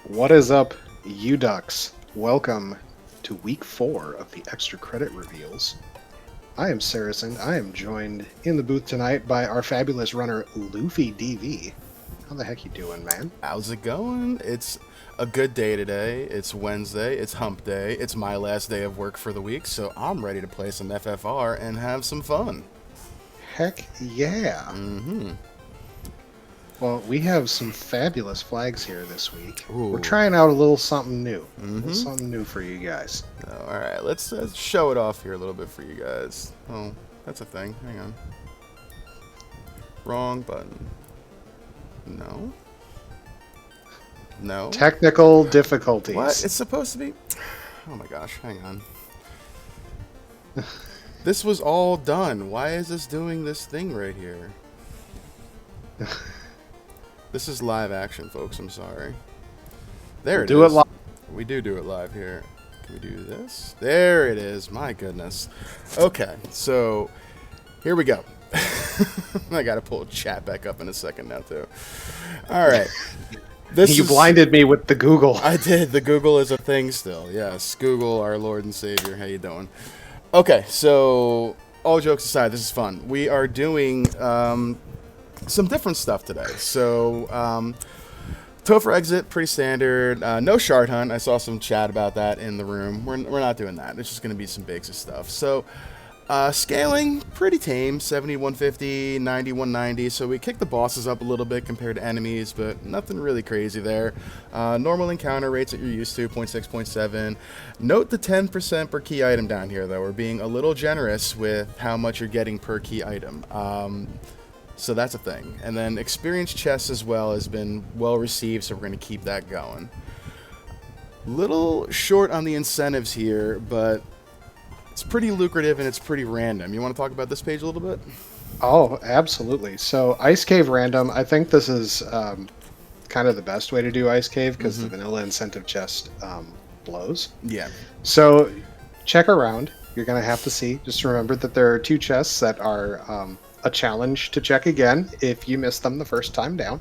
What is up, you ducks? Welcome to week 4 of the extra credit reveals. I am Saracen. I am joined in the booth tonight by our fabulous runner, Luffy DV. How the heck you doing, man? How's it going? It's a good day today. It's Wednesday. It's hump day. It's my last day of work for the week, so I'm ready to play some FFR and have some fun. Heck yeah. Well, we have some fabulous flags here this week. Ooh. We're trying out a little something new. A little something new for you guys. All right, let's show it off here a little bit for you guys. Oh, that's a thing. Hang on. Wrong button. No. No. Technical difficulties. What? It's supposed to be... Oh my gosh, hang on. This was all done. Why is this doing this thing right here? This is live action, folks. I'm sorry. There it is. Do it live. We do it live here. Can we do this? There it is. My goodness. Okay, so here we go. I got to pull chat back up in a second now, too. All right. You blinded me with the Google. I did. The Google is a thing still. Yes, Google, our Lord and Savior. How you doing? Okay, so all jokes aside, this is fun. We are doing some different stuff today. So, Topher exit, pretty standard. No shard hunt. I saw some chat about that in the room. We're not doing that. It's just going to be some basic stuff. So, scaling, pretty tame. 70, 150, 90, 190. So we kick the bosses up a little bit compared to enemies, but nothing really crazy there. Normal encounter rates that you're used to, 0.6, 0.7. Note the 10% per key item down here, though. We're being a little generous with how much you're getting per key item. So that's a thing. And then experience chests as well has been well received, so we're going to keep that going. Little short on the incentives here, but it's pretty lucrative and it's pretty random. You want to talk about this page a little bit? Oh, absolutely. So Ice Cave random, I think this is kind of the best way to do Ice Cave because the vanilla incentive chest blows. Yeah. So check around. You're going to have to see. Just remember that there are 2 chests that are a challenge to check again if you missed them the first time down.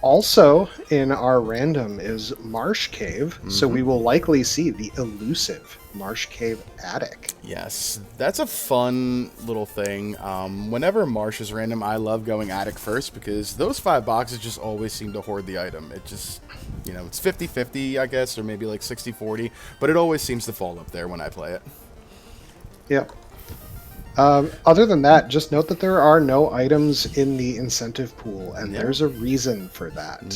Also in our random is Marsh Cave, so we will likely see the elusive Marsh Cave attic. Yes, that's a fun little thing. Whenever Marsh is random, I love going attic first because those 5 boxes just always seem to hoard the item. It just, you know, it's 50-50, I guess, or maybe like 60-40, but it always seems to fall up there when I play it. Yep. Other than that, just note that there are no items in the incentive pool, and there's a reason for that.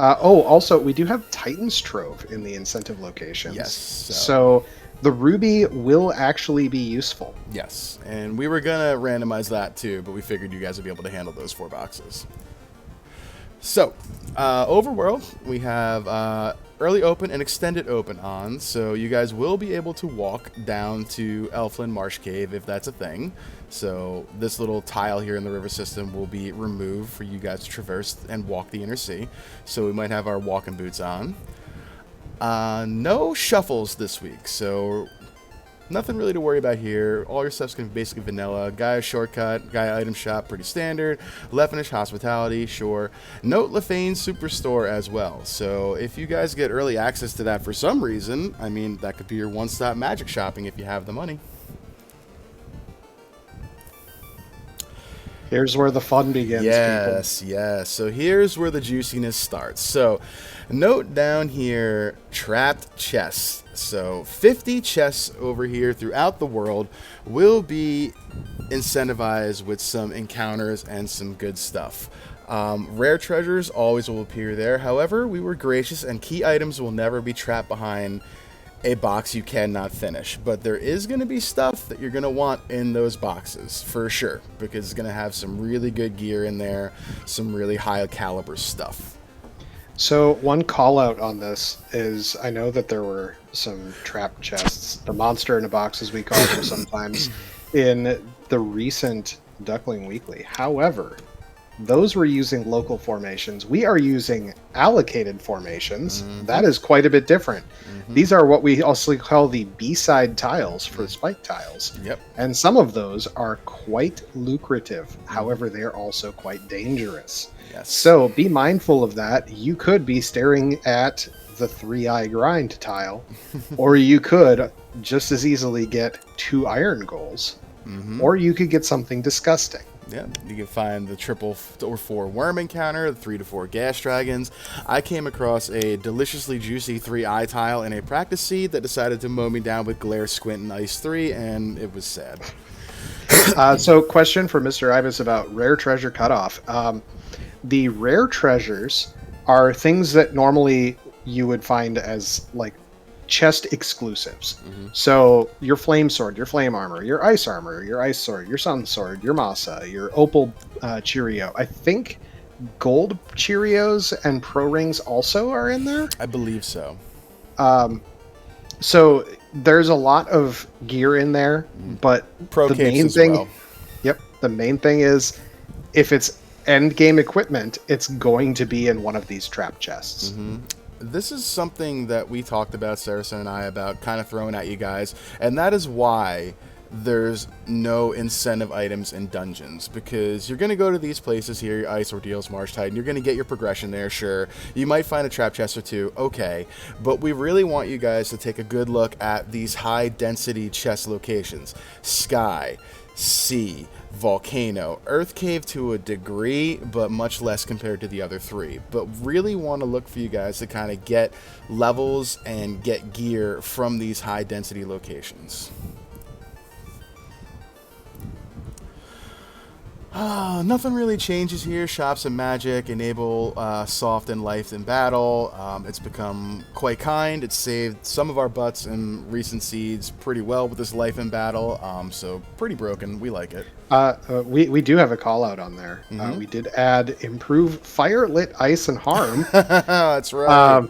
Also, we do have Titan's Trove in the incentive locations. Yes. So the ruby will actually be useful. Yes, and we were going to randomize that too, but we figured you guys would be able to handle those 4 boxes. So, overworld, we have early open and extended open on, so you guys will be able to walk down to Elflin Marsh Cave if that's a thing. So this little tile here in the river system will be removed for you guys to traverse and walk the inner sea. So we might have our walking boots on. No shuffles this week, so nothing really to worry about here. All your stuff's going to be basically vanilla. Gaia Shortcut, Gaia Item Shop, pretty standard. Lefinish Hospitality, sure. Note Lefane Superstore as well. So if you guys get early access to that for some reason, I mean, that could be your one-stop magic shopping if you have the money. Here's where the fun begins, people. Yes. So here's where the juiciness starts. So note down here, trapped chests. So 50 chests over here throughout the world will be incentivized with some encounters and some good stuff. Rare treasures always will appear there. However, we were gracious and key items will never be trapped behind a box you cannot finish, but there is going to be stuff that you're going to want in those boxes for sure, because it's going to have some really good gear in there, some really high caliber stuff. So one call out on this is I know that there were some trap chests, the monster in a box as we call them sometimes, in the recent Duckling Weekly. However, those were using local formations. We are using allocated formations. Mm-hmm. That is quite a bit different. Mm-hmm. These are what we also call the B-side tiles for the spike tiles. Yep. And some of those are quite lucrative. However, they're also quite dangerous. Yes. So be mindful of that. You could be staring at the 3-eye grind tile, or you could just as easily get 2 iron goals, or you could get something disgusting. Yeah, you can find the 4 worm encounter, the 3 to 4 gas dragons. I came across a deliciously juicy 3-eye tile in a practice seed that decided to mow me down with glare, squint, and ice 3, and it was sad. So question for Mr. Ibis about rare treasure cutoff. The rare treasures are things that normally you would find as like chest exclusives. So your flame sword, your flame armor, your ice sword, your sun sword, your masa, your opal Cheerio. I think gold Cheerios and pro rings also are in there. I believe so. So there's a lot of gear in there, but Pro the capes main as thing, well. yep, the main thing is if it's end game equipment, it's going to be in one of these trap chests. This is something that we talked about, Saracen and I, about kind of throwing at you guys, and that is why there's no incentive items in dungeons, because you're going to go to these places here, your Ice Ordeals, Marsh Tide, and you're going to get your progression there, sure. You might find a trap chest or two, okay, but we really want you guys to take a good look at these high-density chest locations. Sky, Sea, Volcano, Earth Cave to a degree, but much less compared to the other 3. But really want to look for you guys to kind of get levels and get gear from these high density locations. Nothing really changes here. Shops and magic enable soft and life in battle. It's become quite kind. It's saved some of our butts in recent seeds pretty well with this life in battle. So pretty broken. We like it. We do have a call out on there. We did add improve fire, lit, ice, and harm. That's right.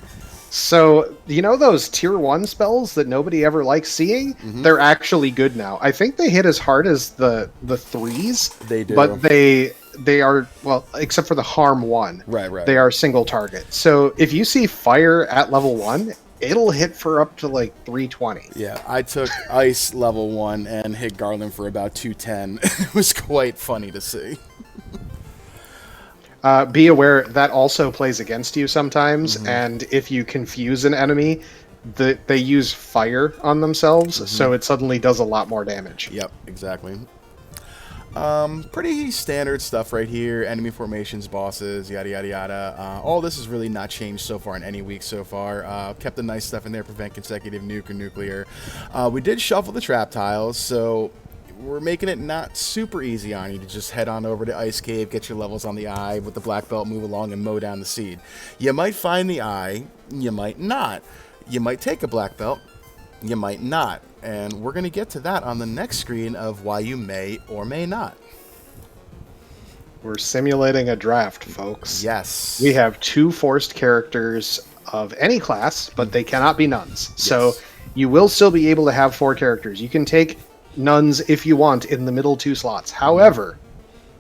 So, you know those tier 1 spells that nobody ever likes seeing? They're actually good now. I think they hit as hard as the 3s. They do. But they are, well, except for the harm 1. Right. They are single target. So if you see fire at level 1, it'll hit for up to like 320. Yeah, I took ice level 1 and hit Garland for about 210. It was quite funny to see. Be aware that also plays against you sometimes, and if you confuse an enemy, they use fire on themselves, so it suddenly does a lot more damage. Yep, exactly. Pretty standard stuff right here. Enemy formations, bosses, yada yada yada. All this has really not changed so far in any week so far. Kept the nice stuff in there, prevent consecutive nuke or nuclear. We did shuffle the trap tiles, so we're making it not super easy on you to just head on over to Ice Cave, get your levels on the eye with the black belt, move along and mow down the seed. You might find the eye, you might not. You might take a black belt, you might not. And we're going to get to that on the next screen of why you may or may not. We're simulating a draft, folks. Yes. We have 2 forced characters of any class, but they cannot be nuns. So you will still be able to have 4 characters. You can take nuns if you want in the middle 2 slots. However,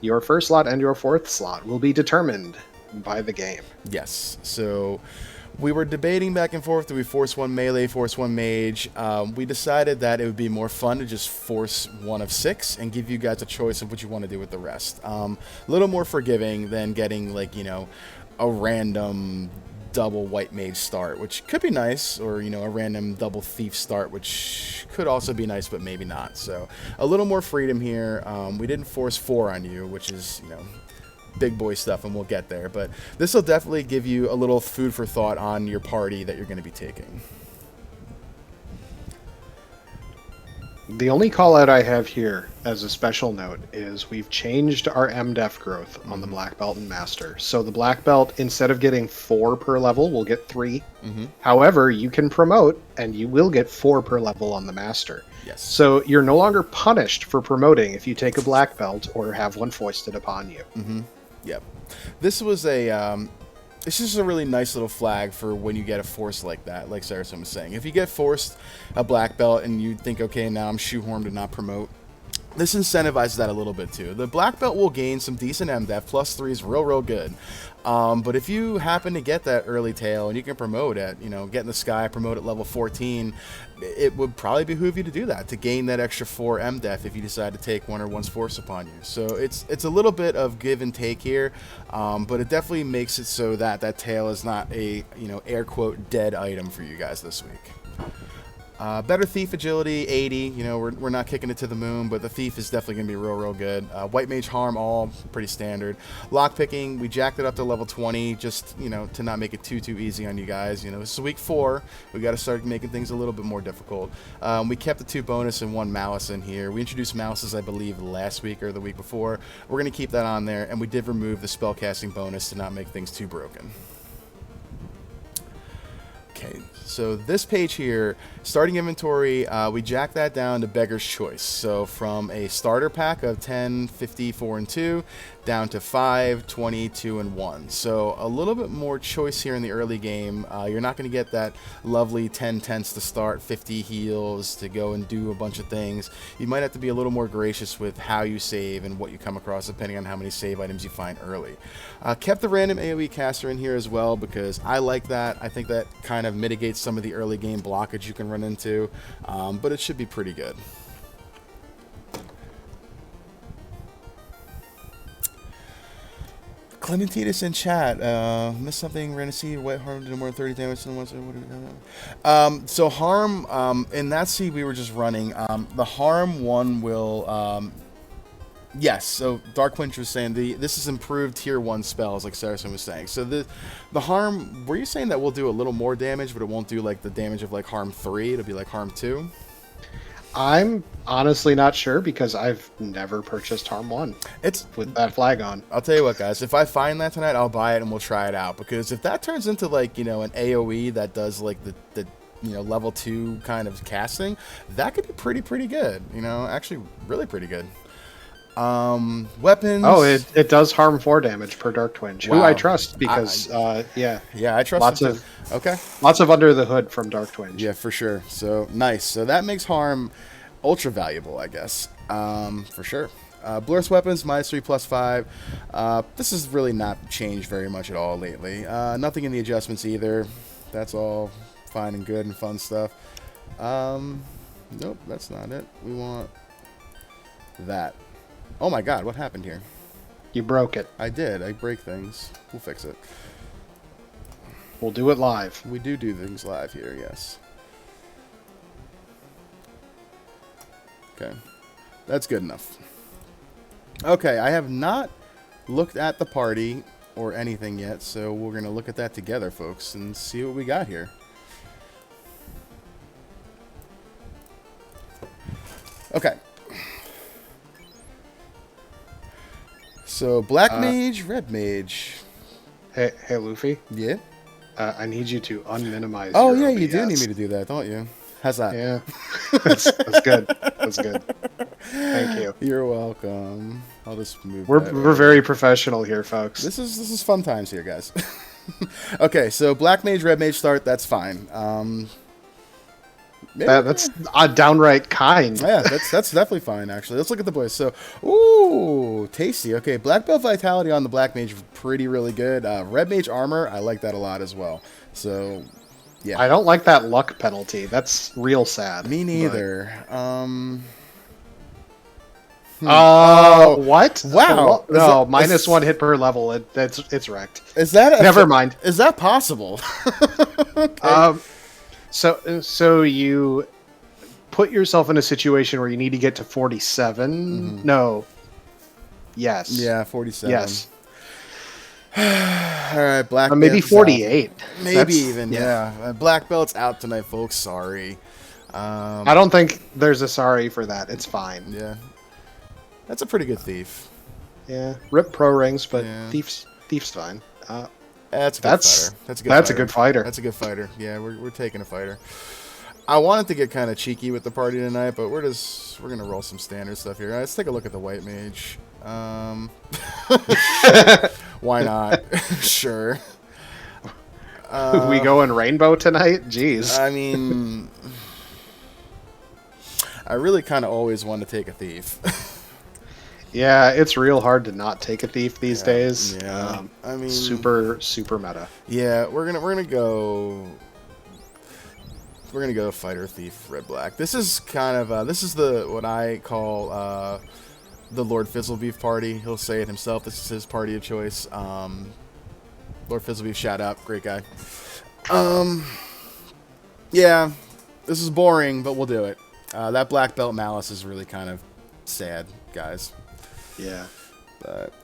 your first slot and your 4th slot will be determined by the game. Yes. So we were debating back and forth, do we force 1 melee, force 1 mage? We decided that it would be more fun to just force 1 of 6 and give you guys a choice of what you want to do with the rest. A little more forgiving than getting, like, you know, a random double white mage start, which could be nice, or, you know, a random double thief start, which could also be nice, but maybe not. So a little more freedom here. We didn't force 4 on you, which is, you know, big boy stuff, and we'll get there. But this will definitely give you a little food for thought on your party that you're going to be taking. The only call out I have here as a special note is we've changed our MDEF growth on the Black Belt and Master. So the Black Belt, instead of getting 4 per level, will get 3. However, you can promote, and you will get 4 per level on the Master. Yes. So you're no longer punished for promoting if you take a Black Belt or have one foisted upon you. Yep. This was a... It's just a really nice little flag for when you get a force like that, like Saracen was saying. If you get forced a black belt and you think, okay, now I'm shoehorned to not promote, this incentivizes that a little bit too. The black belt will gain some decent MDef. +3 is real good. But if you happen to get that early tail and you can promote at, get in the sky, promote at level 14, it would probably behoove you to do that, to gain that extra 4 MDef if you decide to take one or one's force upon you. So it's a little bit of give and take here, but it definitely makes it so that that tail is not a, air quote, dead item for you guys this week. Better Thief agility, 80. We're not kicking it to the moon, but the Thief is definitely going to be real good. White Mage harm, all pretty standard. Lockpicking, we jacked it up to level 20, just, to not make it too easy on you guys. This is week 4. We got to start making things a little bit more difficult. We kept the 2 bonus and 1 malice in here. We introduced malices, I believe, last week or the week before. We're going to keep that on there, and we did remove the spellcasting bonus to not make things too broken. Okay, so this page here, starting inventory, we jack that down to Beggar's Choice. So from a starter pack of 10, 50, 4, and 2, down to 5, 20, 2, and 1. So a little bit more choice here in the early game. You're not going to get that lovely 10 tenths to start, 50 heals to go and do a bunch of things. You might have to be a little more gracious with how you save and what you come across, depending on how many save items you find early. Kept the random AoE caster in here as well, because I like that. I think that kind of mitigates some of the early game blockage you can run into, but it should be pretty good. Clementitus in chat, missed something, ran a seed, white harm did more than 30 damage to the one. So harm, in that seed we were just running, the harm one will, yes, so Dark Quench was saying this is improved tier 1 spells, like Saracen was saying. So the harm, were you saying that we'll do a little more damage, but it won't do like the damage of like harm 3, it'll be like harm 2? I'm honestly not sure, because I've never purchased Harm 1 with that flag on. I'll tell you what, guys, if I find that tonight, I'll buy it and we'll try it out, because if that turns into like, an AoE that does like the level 2 kind of casting, that could be pretty good, actually really pretty good. Weapons. Oh, it does harm 4 damage per Dark Twinge, wow. who I trust, because yeah, I trust lots of under the hood from Dark Twinge. Yeah, for sure. So nice. So that makes harm ultra valuable, I guess, for sure. Blur's weapons -3 +5. This has really not changed very much at all lately. Nothing in the adjustments either. That's all fine and good and fun stuff. Nope, that's not it. We want that. Oh my god, what happened here? You broke it. I did. I break things. We'll fix it. We'll do it live. We do things live here, yes. Okay. That's good enough. Okay, I have not looked at the party or anything yet, so we're going to look at that together, folks, and see what we got here. Okay. So, Black Mage, Red Mage. Hey, Luffy. Yeah? I need you to unminimize Oh, your yeah, OBS. you do need me to do that, don't you? How's that? Yeah. That's good. That's good. Thank you. You're welcome. I'll just move We're very professional here, folks. This is fun times here, guys. Okay, so Black Mage, Red Mage start, that's fine. That's downright kind. Yeah, that's definitely fine, actually. Let's look at the boys. So, ooh, tasty. Okay, Black Belt Vitality on the Black Mage, really good. Red Mage Armor, I like that a lot as well. So, yeah. I don't like that luck penalty. That's real sad. Me neither. What? Wow. No, -1 hit per level. It's wrecked. Is that Never mind. Is that possible? Okay. So you put yourself in a situation where you need to get to 47. Mm-hmm. No. Yes. Yeah, 47. Yes. All right, Black Belt. Maybe 48. Maybe even, yeah. Black Belt's out tonight, folks. Sorry. I don't think there's a sorry for that. It's fine. Yeah. That's a pretty good thief. Yeah. Rip pro rings, but Yeah. thief's fine. That's a good fighter. That's a good fighter. That's a good fighter. Yeah, we're taking a fighter. I wanted to get kind of cheeky with the party tonight, but we're gonna roll some standard stuff here. Let's take a look at the White Mage. Why not? Sure. We go in rainbow tonight? Jeez. I mean, I really kind of always want to take a thief. Yeah, it's real hard to not take a thief these days. Yeah. I mean, super meta. Yeah, we're gonna go fighter thief red black. This is kind of this is the what I call the Lord Fizzlebeef party. He'll say it himself. This is his party of choice. Lord Fizzlebeef, shout out, great guy. Yeah, this is boring, but we'll do it. That black belt malice is really kind of sad, guys. Yeah. But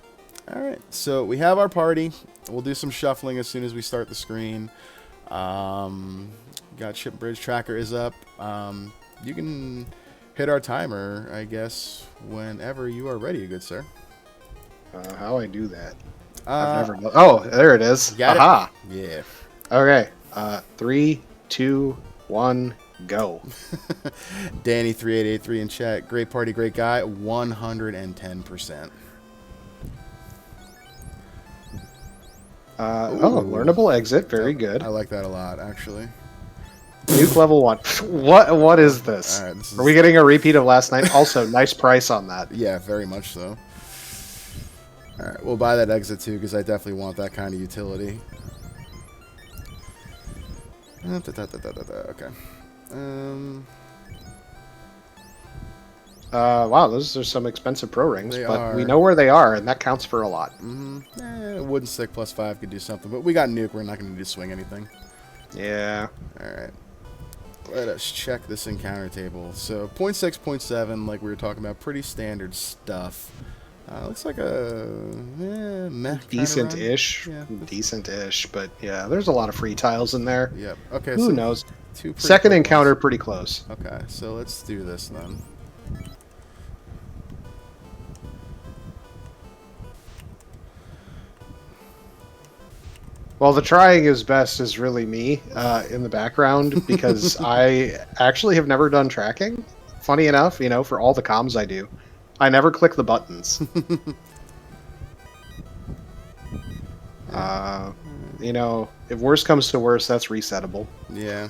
all right, so we have our party. We'll do some shuffling as soon as we start the screen. Got ship bridge tracker is up. You can hit our timer, I guess, whenever you are ready, good sir. How I do that? I've never. Oh, there it is. Aha! Yeah. Okay. 3, 2, 1, go. Danny 3883 in chat. Great party, great guy. 110%. Learnable exit. Very good. I like that a lot, actually. Nuke level 1. What is this? All right, Are we getting a repeat of last night? Also, nice price on that. Yeah, very much so. All right, we'll buy that exit too because I definitely want that kind of utility. Okay. Wow, those are some expensive pro rings, They but are. we know where they are, and that counts for a lot. Wooden stick +5 could do something, but we got nuke. We're not going to do swing anything. Yeah. All right. Let us check this encounter table. So 0.6, 0.7, like we were talking about, pretty standard stuff. Looks like a meh Decent-ish. Yeah. Decent-ish, but yeah, there's a lot of free tiles in there. Yep. Okay. Who so knows? Two pretty Second quick encounter, ones. pretty close. Okay, so let's do this then. Well, the trying is best is really me in the background because I actually have never done tracking. Funny enough, for all the comms I do, I never click the buttons. If worse comes to worse, that's resettable. Yeah,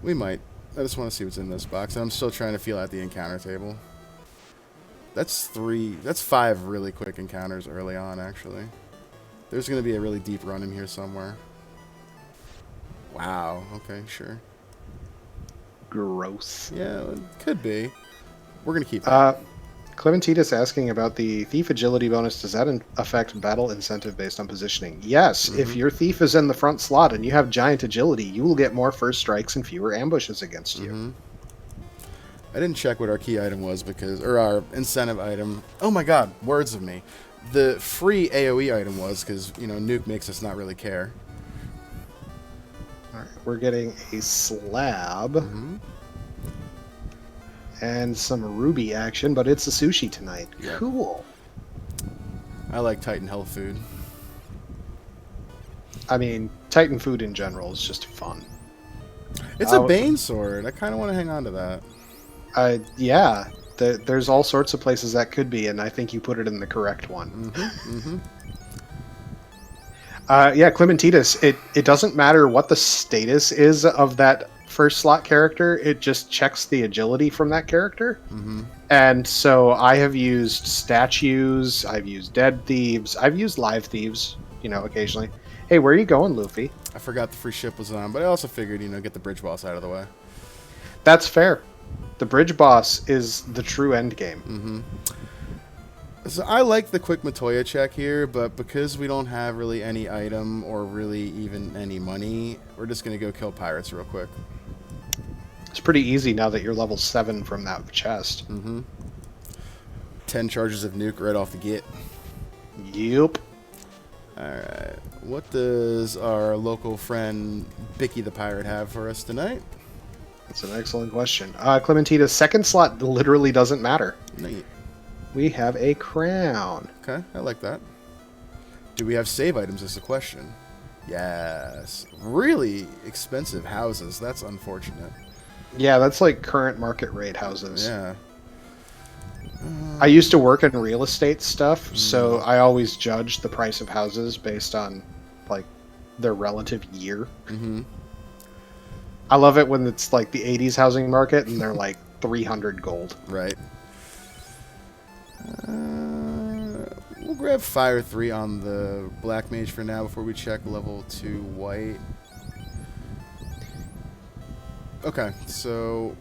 we might. I just want to see what's in this box. I'm still trying to feel out the encounter table. That's 5 really quick encounters early on, actually. There's going to be a really deep run in here somewhere. Wow. Okay, sure. Gross. Yeah, it could be. We're going to keep that. Clementitas asking about the thief agility bonus. Does that affect battle incentive based on positioning? Yes. If your thief is in the front slot and you have giant agility, you will get more first strikes and fewer ambushes against you. I didn't check what our key item was or our incentive item. Oh my god, words of me. The free AoE item was because, nuke makes us not really care. All right, we're getting a slab and some ruby action, but it's a sushi tonight. Yep. Cool. I like Titan Health food. I mean, Titan food in general is just fun. It's a Bane sword. I kind of want to hang on to that. Yeah. There's all sorts of places that could be, and I think you put it in the correct one. Yeah, Clementitas, it doesn't matter what the status is of that first slot character, it just checks the agility from that character. And so I have used statues, I've used dead thieves, I've used live thieves, occasionally. Hey, where are you going, Luffy? I forgot the free ship was on, but I also figured, get the bridge boss out of the way. That's fair. The bridge boss is the true end game. So I like the quick Matoya check here, but because we don't have really any item or really even any money, we're just going to go kill pirates real quick. It's pretty easy now that you're level 7 from that chest. 10 charges of nuke right off the get. Yep. Alright. What does our local friend Bicky the Pirate have for us tonight? That's an excellent question. Clementina's second slot literally doesn't matter. Neat. We have a crown. Okay, I like that. Do we have save items is the question. Yes. Really expensive houses. That's unfortunate. Yeah, that's like current market rate houses. Yeah. I used to work in real estate stuff, so I always judged the price of houses based on like their relative year. I love it when it's like the 80s housing market and they're like 300 gold. Right. We'll grab Fire 3 on the Black Mage for now before we check level 2 White. Okay, so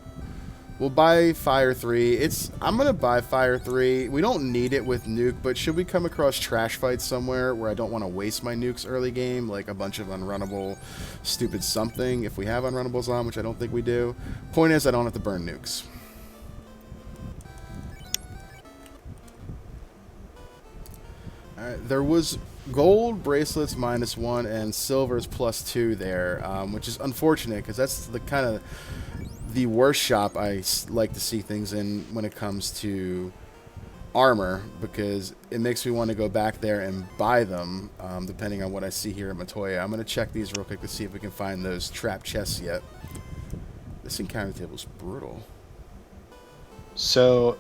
we'll buy Fire 3. I'm going to buy Fire 3. We don't need it with Nuke, but should we come across trash fights somewhere where I don't want to waste my nukes early game, like a bunch of unrunnable stupid something, if we have unrunnables on, which I don't think we do. Point is, I don't have to burn nukes. Alright, there was gold bracelets -1 and silvers +2 there, which is unfortunate because that's the kind of the worst shop I like to see things in when it comes to armor, because it makes me want to go back there and buy them, depending on what I see here at Matoya. I'm going to check these real quick to see if we can find those trap chests yet. This encounter table is brutal. So,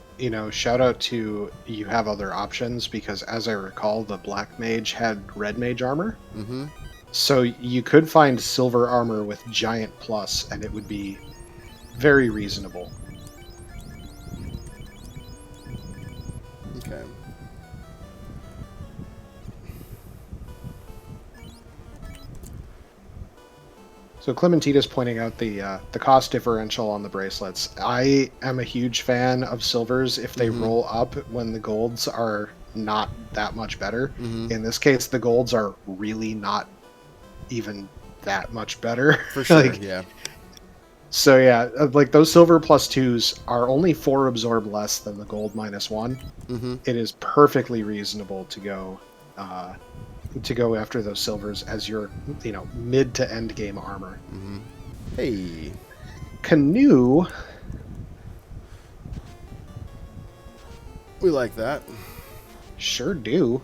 shout out to you have other options, because as I recall, the Black Mage had Red Mage armor. Mm-hmm. So you could find silver armor with Giant Plus, and it would be very reasonable. Okay. So Clementina's pointing out the cost differential on the bracelets. I am a huge fan of silvers if they roll up when the golds are not that much better. In this case, the golds are really not even that much better. For sure, yeah. So yeah, like those silver +2s are only 4 absorb less than the gold -1. It is perfectly reasonable to go after those silvers as your mid to end game armor. Hey, Canoe. We like that. Sure do.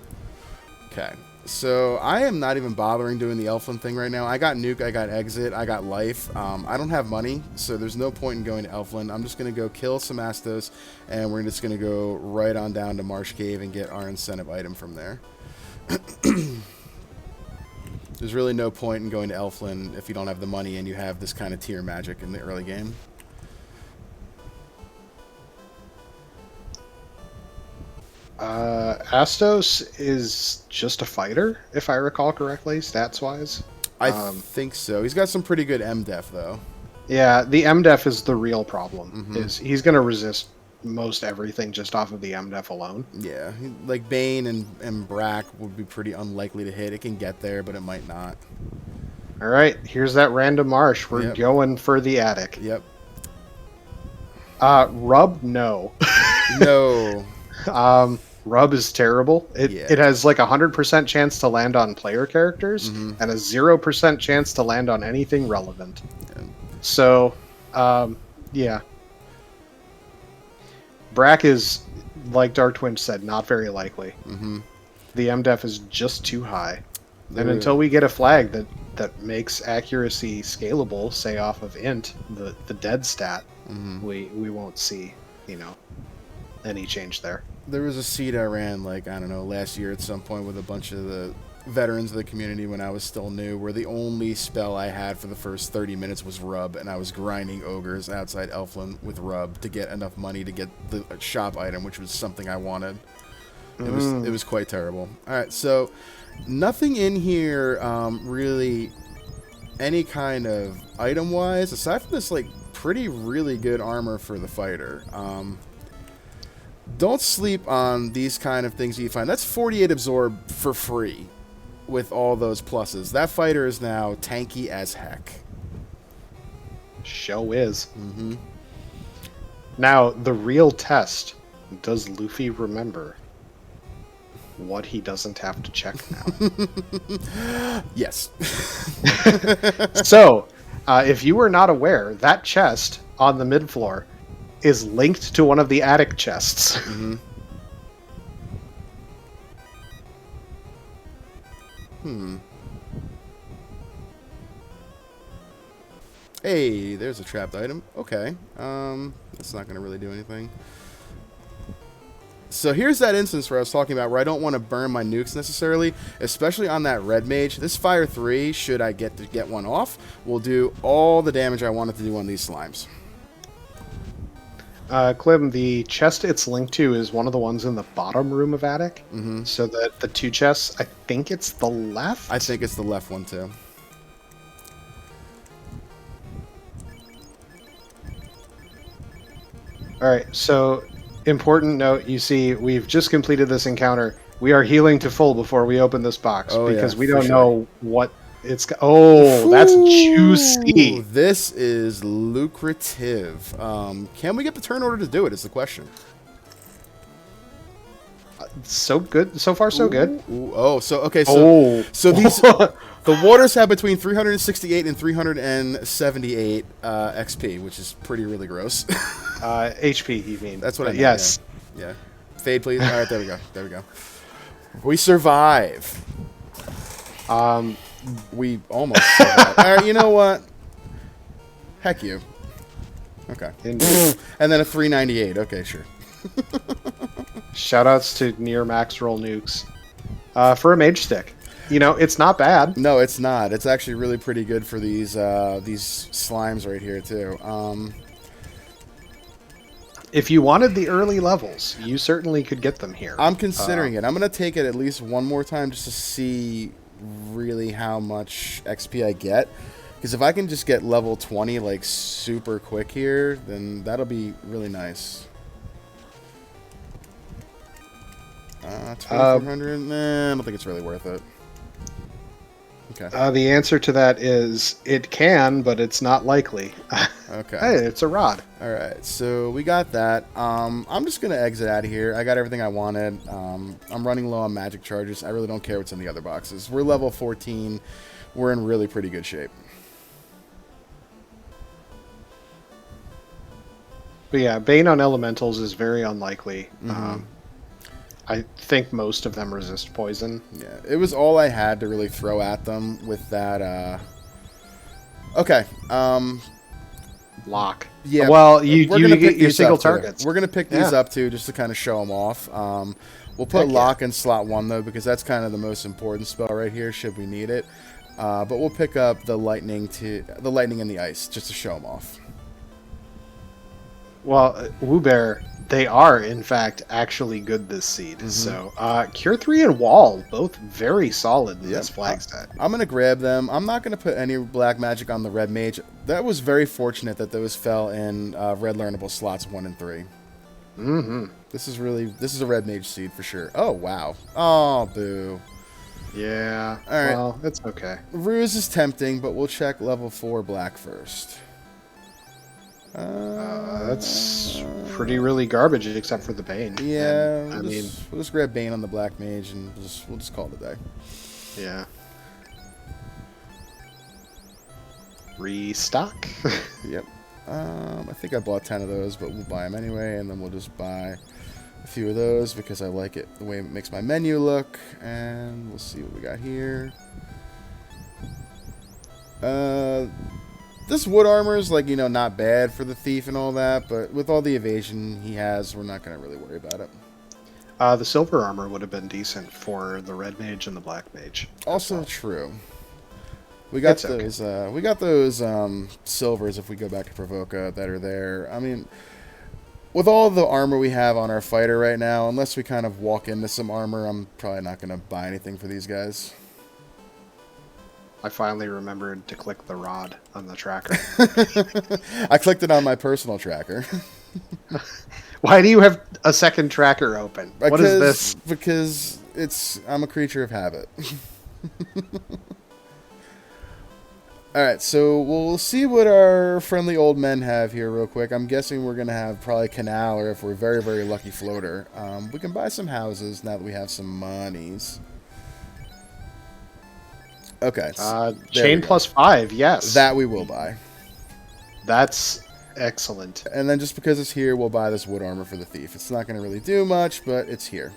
Okay. So I am not even bothering doing the Elfland thing right now. I got Nuke, I got Exit, I got Life. I don't have money, so there's no point in going to Elfland. I'm just going to go kill some Astos, and we're just going to go right on down to Marsh Cave and get our incentive item from there. There's really no point in going to Elfland if you don't have the money and you have this kind of tier magic in the early game. Astos is just a fighter, if I recall correctly, stats-wise. I think so. He's got some pretty good MDef, though. Yeah, the MDef is the real problem. Is he's going to resist most everything just off of the MDef alone. Yeah, like Bane and Brack would be pretty unlikely to hit. It can get there, but it might not. All right, here's that random marsh. We're going for the attic. Yep. Rub, no. No. Rub is terrible. It has like 100% chance to land on player characters and a 0% chance to land on anything relevant. Yeah. So, yeah. Brack is, like Dark Twinge said, not very likely. The MDef is just too high. And until we get a flag that makes accuracy scalable, say off of int, the dead stat, we won't see, any change there. There was a seed I ran, like, I don't know, last year at some point with a bunch of the veterans of the community when I was still new, where the only spell I had for the first 30 minutes was Rub, and I was grinding ogres outside Elfland with Rub to get enough money to get the shop item, which was something I wanted. It was quite terrible. Alright, so nothing in here really any kind of item-wise, aside from this, like, pretty really good armor for the fighter. Don't sleep on these kind of things you find. That's 48 absorb for free with all those pluses. That fighter is now tanky as heck. Show is. Now, the real test. Does Luffy remember what he doesn't have to check now? Yes. So, if you were not aware, that chest on the mid-floor is linked to one of the attic chests. Hey, there's a trapped item. Okay. That's not going to really do anything. So here's that instance where I was talking about where I don't want to burn my nukes necessarily, especially on that red mage. This Fire 3, should I get to get one off, will do all the damage I want it to do on these slimes. Clem, the chest it's linked to is one of the ones in the bottom room of attic. Mm-hmm. So that the two chests, I think it's the left. I think it's the left one too. All right. So important note: you see, we've just completed this encounter. We are healing to full before we open this box because we don't know what it's. Oh, that's juicy. This is lucrative. Can we get the turn order to do it? Is the question. So good. So far, so good. Ooh, oh, so okay. So these the waters have between 368 and 378 XP, which is really gross. HP, you mean? That's what I meant. Yes. Yeah. Fade, please. All right, there we go. There we go. We survive. We almost survived. All right, you know what? Heck you. Okay. And then a 398. Okay, sure. Shoutouts to near max roll nukes for a mage stick. You know, it's not bad. No, it's not. It's actually really pretty good for these slimes right here too. If you wanted the early levels, you certainly could get them here. I'm considering it. I'm gonna take it at least one more time just to see really how much XP I get. Because if I can just get level 20 like super quick here, then that'll be really nice. 2,400? Nah, I don't think it's really worth it. Okay. The answer to that is it can, but it's not likely. Okay. Hey, it's a rod. All right, so we got that. I'm just gonna exit out of here. I got everything I wanted. I'm running low on magic charges. I really don't care what's in the other boxes. We're level 14. We're in really pretty good shape. But yeah, Bane on elementals is very unlikely. Mm-hmm. I think most of them resist poison. Yeah, it was all I had to really throw at them with that. Okay. Lock. Yeah. Well, you get your single too. targets. We're gonna pick these up too, just to kind of show them off. We'll put lock in slot 1 though, because that's kind of the most important spell right here, should we need it. But we'll pick up the lightning and the ice just to show them off. Well, Woobear, they are in fact actually good this seed. Mm-hmm. So Cure 3 and Wall, both very solid in this flag set. I'm gonna grab them. I'm not gonna put any black magic on the red mage. That was very fortunate that those fell in red learnable slots 1 and 3. Mm-hmm. This is a red mage seed for sure. Oh wow. Oh boo. Yeah. All right. Well, it's okay. Ruse is tempting, but we'll check level 4 black first. That's pretty really garbage, except for the Bane. Yeah, we'll just grab Bane on the black mage, and we'll just call it a day. Yeah. Restock. Yep. I think I bought 10 of those, but we'll buy them anyway, and then we'll just buy a few of those because I like it the way it makes my menu look. And we'll see what we got here. This wood armor is, like, not bad for the thief and all that, but with all the evasion he has, we're not going to really worry about it. The silver armor would have been decent for the red mage and the black mage. Also true. We got those. We got those silvers if we go back to Provoca that are there. I mean, with all the armor we have on our fighter right now, unless we kind of walk into some armor, I'm probably not going to buy anything for these guys. I finally remembered to click the rod on the tracker. I clicked it on my personal tracker. Why do you have a second tracker open? What is this? Because I'm a creature of habit. Alright, so we'll see what our friendly old men have here real quick. I'm guessing we're going to have probably Canal, or if we're very, very lucky, Floater. We can buy some houses now that we have some monies. Okay. Chain +5, yes. That we will buy. That's excellent. And then just because it's here, we'll buy this wood armor for the thief. It's not going to really do much, but it's here.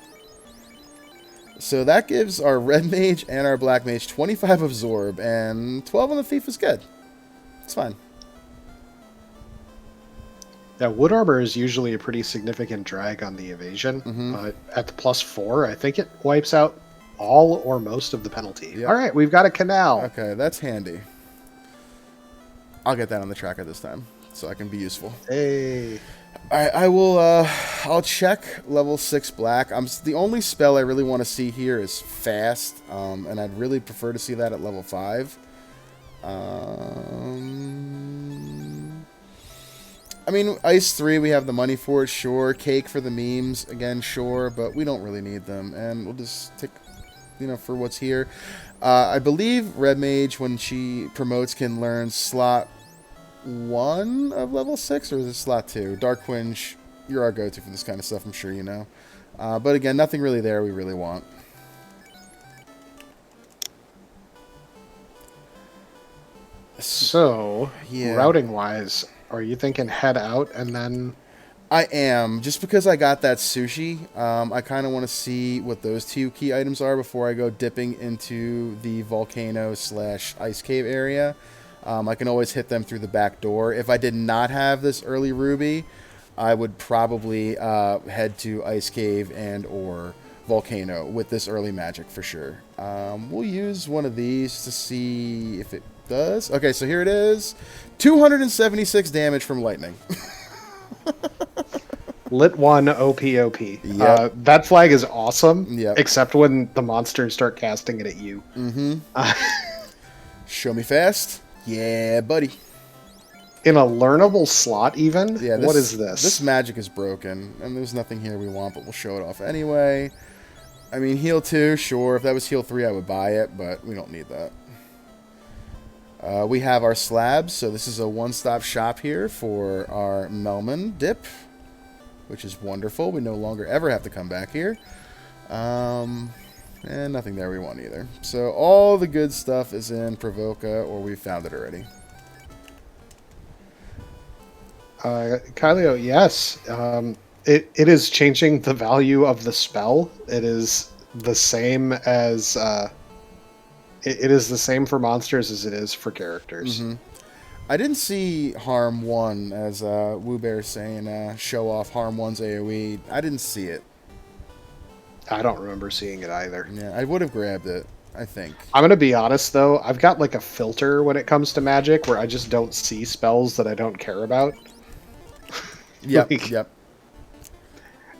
So that gives our red mage and our black mage 25 absorb, and 12 on the thief is good. It's fine. Now, wood armor is usually a pretty significant drag on the evasion. At the +4, I think it wipes out all or most of the penalty. Yep. All right, we've got a canal. Okay, that's handy. I'll get that on the tracker this time, so I can be useful. Hey. I will. I'll check level 6 black. The only spell I really want to see here is fast, and I'd really prefer to see that at level 5. I mean, Ice 3, we have the money for it, sure. Cake for the memes, again, sure, but we don't really need them, and we'll just take, for what's here. I believe Red Mage, when she promotes, can learn slot 1 of level 6, or is it slot 2? Dark Quinge, you're our go-to for this kind of stuff, I'm sure you know. But again, nothing really there we really want. So, Yeah. routing-wise, are you thinking head out and then... I am. Just because I got that sushi, I kind of want to see what those 2 key items are before I go dipping into the volcano / ice cave area. I can always hit them through the back door. If I did not have this early ruby, I would probably head to ice cave and or volcano with this early magic for sure. We'll use one of these to see if it does. Okay, so here it is. 276 damage from lightning. Lit 1 OPOP. Yep. That flag is awesome, Yep. except when the monsters start casting it at you. Mm-hmm. Show me fast. Yeah, buddy. In a learnable slot, even? Yeah, What is this? This magic is broken, and there's nothing here we want, but we'll show it off anyway. I mean, heal 2, sure. If that was heal 3, I would buy it, but we don't need that. We have our slabs, so this is a one-stop shop here for our Melman dip, which is wonderful. We no longer ever have to come back here. And nothing there we want either. So all the good stuff is in Provoca, or we've found it already. Kylio, yes. It is changing the value of the spell. It is the same as... it is the same for monsters as it is for characters. Mm-hmm. I didn't see Harm 1, as Woo Bear's saying, show off Harm 1's AoE. I didn't see it. I don't remember seeing it either. Yeah, I would have grabbed it, I think. I'm going to be honest, though. I've got like a filter when it comes to magic where I just don't see spells that I don't care about. Yep, yep.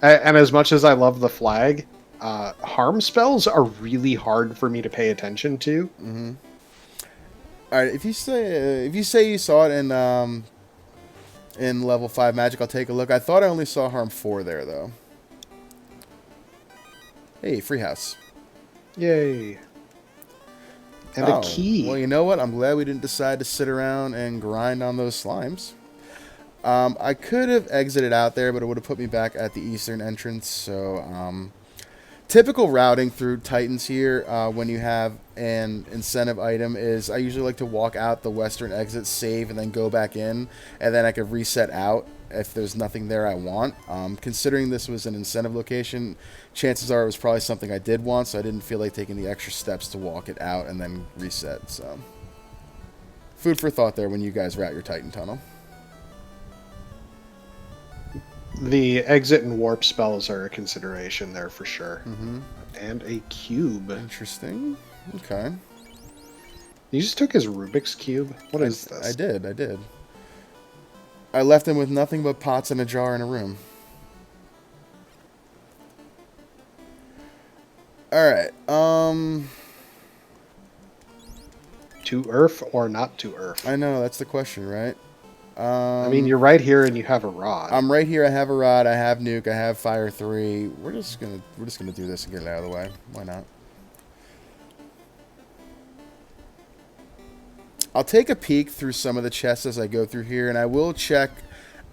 And as much as I love the flag, harm spells are really hard for me to pay attention to. Mm-hmm. All right, if you say you saw it in level 5 magic, I'll take a look. I thought I only saw Harm 4 there, though. Hey, free house. Yay. And a key. Well, you know what? I'm glad we didn't decide to sit around and grind on those slimes. I could have exited out there, but it would have put me back at the eastern entrance. So, typical routing through Titans here, when you have an incentive item, is I usually like to walk out the western exit, save, and then go back in, and then I could reset out if there's nothing there I want. Considering this was an incentive location, chances are it was probably something I did want, so I didn't feel like taking the extra steps to walk it out and then reset. So, food for thought there when you guys route your Titan tunnel. The exit and warp spells are a consideration there for sure. Mm-hmm. And a cube. Interesting. Okay. You just took his Rubik's Cube? What is this? I did. I left him with nothing but pots and a jar in a room. Alright, To Earth or not to Earth? I know, that's the question, right? I mean, you're right here and you have a rod. I'm right here, I have a rod, I have nuke, I have fire 3. We're just gonna do this and get it out of the way. Why not? I'll take a peek through some of the chests as I go through here, and I will check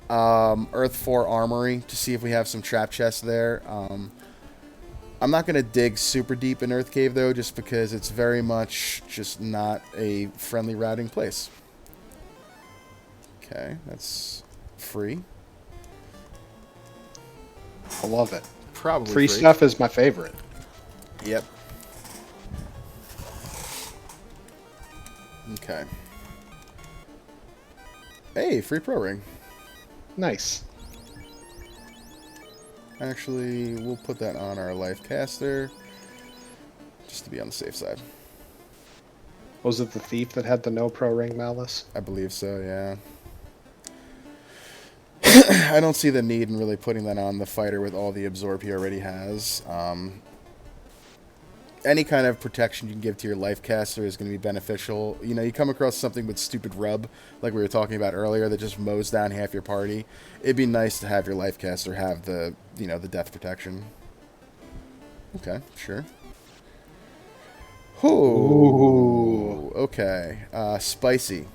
Earth 4 Armory to see if we have some trap chests there. I'm not going to dig super deep in Earth Cave, though, just because it's very much just not a friendly routing place. Okay, that's free. I love it. Probably free stuff is my favorite. Yep. Okay. Hey, free pro ring. Nice. Actually, we'll put that on our life caster, just to be on the safe side. Was it the thief that had the no pro ring malice? I believe so, yeah. I don't see the need in really putting that on the fighter with all the absorb he already has. Any kind of protection you can give to your life caster is going to be beneficial. You know, you come across something with stupid rub, like we were talking about earlier, that just mows down half your party. It'd be nice to have your life caster have the, the death protection. Okay, sure. Ooh. Okay. Spicy.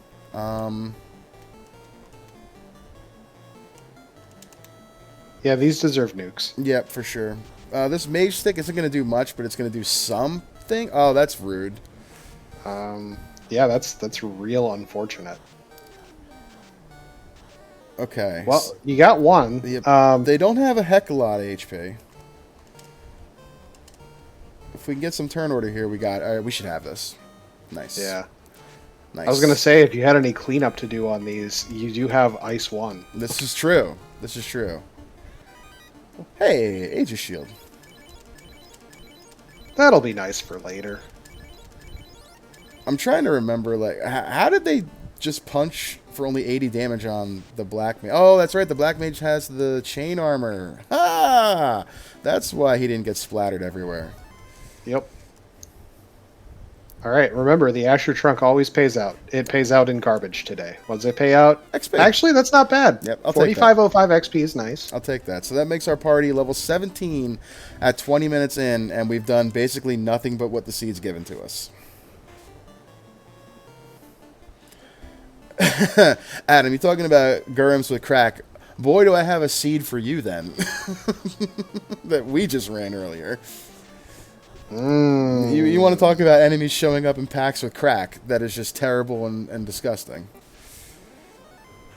Yeah, these deserve nukes. Yep, for sure. This mage stick isn't going to do much, but it's going to do something. Oh, that's rude. Yeah, that's real unfortunate. Okay. Well, you got one. They don't have a heck of a lot of HP. If we can get some turn order here, we should have this. Nice. Yeah. Nice. I was gonna say, if you had any cleanup to do on these, you do have Ice 1. This is true. This is true. Hey, Aegis Shield. That'll be nice for later. I'm trying to remember, like, how did they just punch for only 80 damage on the Black Mage? Oh, that's right. The Black Mage has the chain armor. Ah! That's why he didn't get splattered everywhere. Yep. All right, remember, the Asher Trunk always pays out. It pays out in garbage today. What does it pay out? XP. Actually, that's not bad. Yep, I'll take that. 4505 XP is nice. I'll take that. So that makes our party level 17 at 20 minutes in, and we've done basically nothing but what the seed's given to us. Adam, you're talking about Gurums with crack. Boy, do I have a seed for you then. That we just ran earlier. You want to talk about enemies showing up in packs with crack? That is just terrible and disgusting.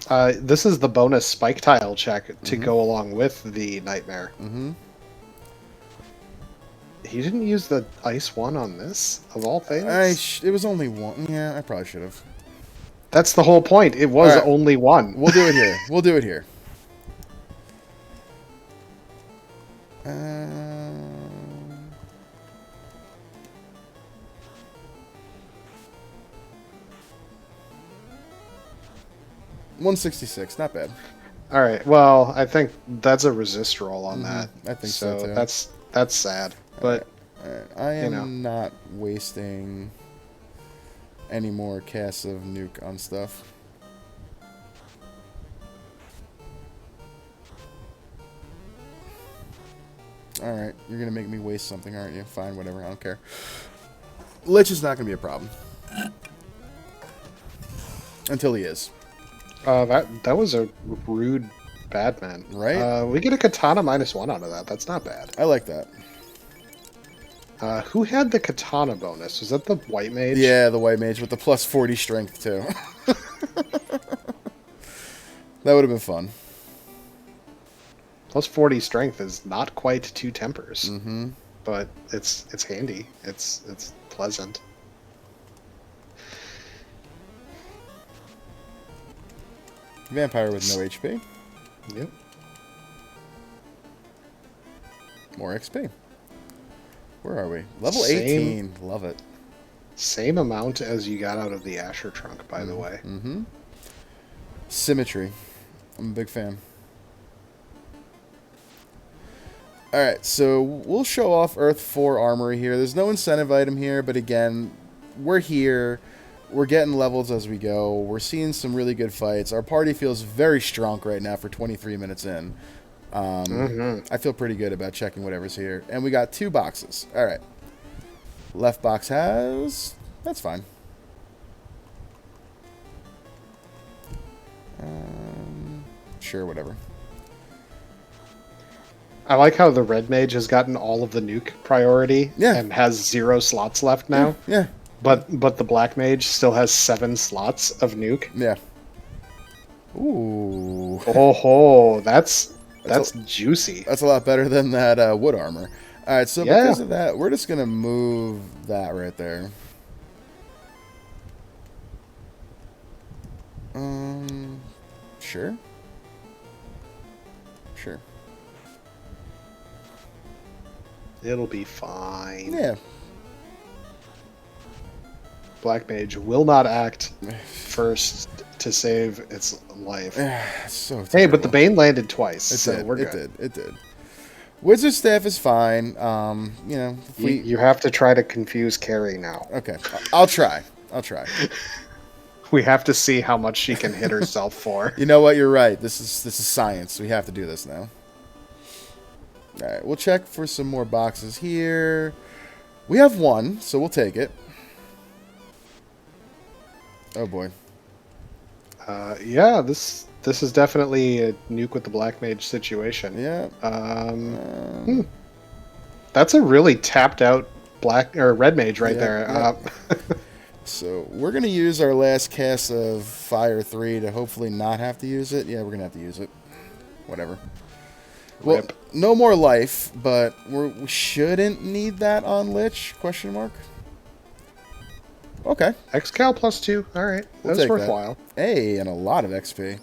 This is the bonus spike tile check to go along with the Nightmare. He didn't use the Ice 1 on this, of all things? It was only one. Yeah, I probably should have. That's the whole point. It was right. only one. We'll do it here. We'll do it here. 166, not bad. All right. Well, I think that's a resist roll on that. I think so too. That's sad, but all right. I am not wasting any more casts of nuke on stuff. All right, you're gonna make me waste something, aren't you? Fine, whatever. I don't care. Lich is not gonna be a problem until he is. That was a rude bad man. Right? We get a katana -1 out of that. That's not bad. I like that. Who had the katana bonus? Was that the white mage? Yeah, the white mage with the plus 40 strength too. That would have been fun. Plus 40 strength is not quite 2 tempers, but it's handy. It's pleasant. Vampire with no HP. Yep. More XP. Where are we? Level 18. Love it. Same amount as you got out of the Asher Trunk, by the way. Symmetry. I'm a big fan. Alright, so we'll show off Earth 4 Armory here. There's no incentive item here, but again, we're here. We're getting levels as we go. We're seeing some really good fights. Our party feels very strong right now for 23 minutes in. I feel pretty good about checking whatever's here. And we got 2 boxes. Alright. Left box has... That's fine. Sure, whatever. I like how the red mage has gotten all of the nuke priority and has 0 slots left now. Yeah. But the black mage still has 7 slots of nuke. Yeah. Ooh. Oh, that's juicy. That's a lot better than that wood armor. All right, so because of that, we're just gonna move that right there. Sure. Sure. It'll be fine. Yeah. Black mage will not act first to save its life. So terrible. Hey, but the Bane landed twice, It so did. we're It good. did. It did. Wizard staff is fine. If we You have to try to confuse Carrie now. okay, I'll try. I'll try. We have to see how much she can hit herself for. You know what? You're right. This is science. We have to do this now. All right, we'll check for some more boxes here. We have one, so we'll take it. Oh boy. Yeah, this is definitely a nuke with the Black Mage situation. Yeah. That's a really tapped out black or red mage right there. Yeah. So we're gonna use our last cast of Fire 3 to hopefully not have to use it. Yeah, we're gonna have to use it. Whatever. Well, Rip. no more life, but we shouldn't need that on Lich? Question mark. Okay. Xcal +2. All right, We'll that's take worthwhile. that. Hey, and a lot of XP.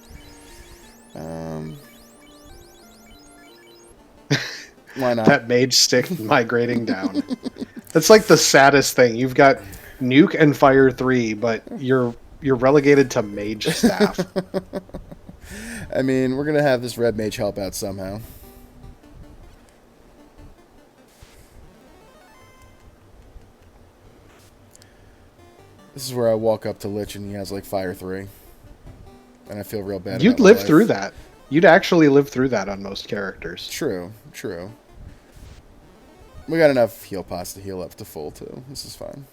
Why not? That mage stick migrating down. That's like the saddest thing. You've got nuke and fire 3, but you're relegated to mage staff. I mean, we're gonna have this red mage help out somehow. This is where I walk up to Lich and he has like Fire 3. And I feel real bad. You'd about my live life. through that. You'd actually live through that on most characters. True, true. We got enough heal pots to heal up to full too. This is fine.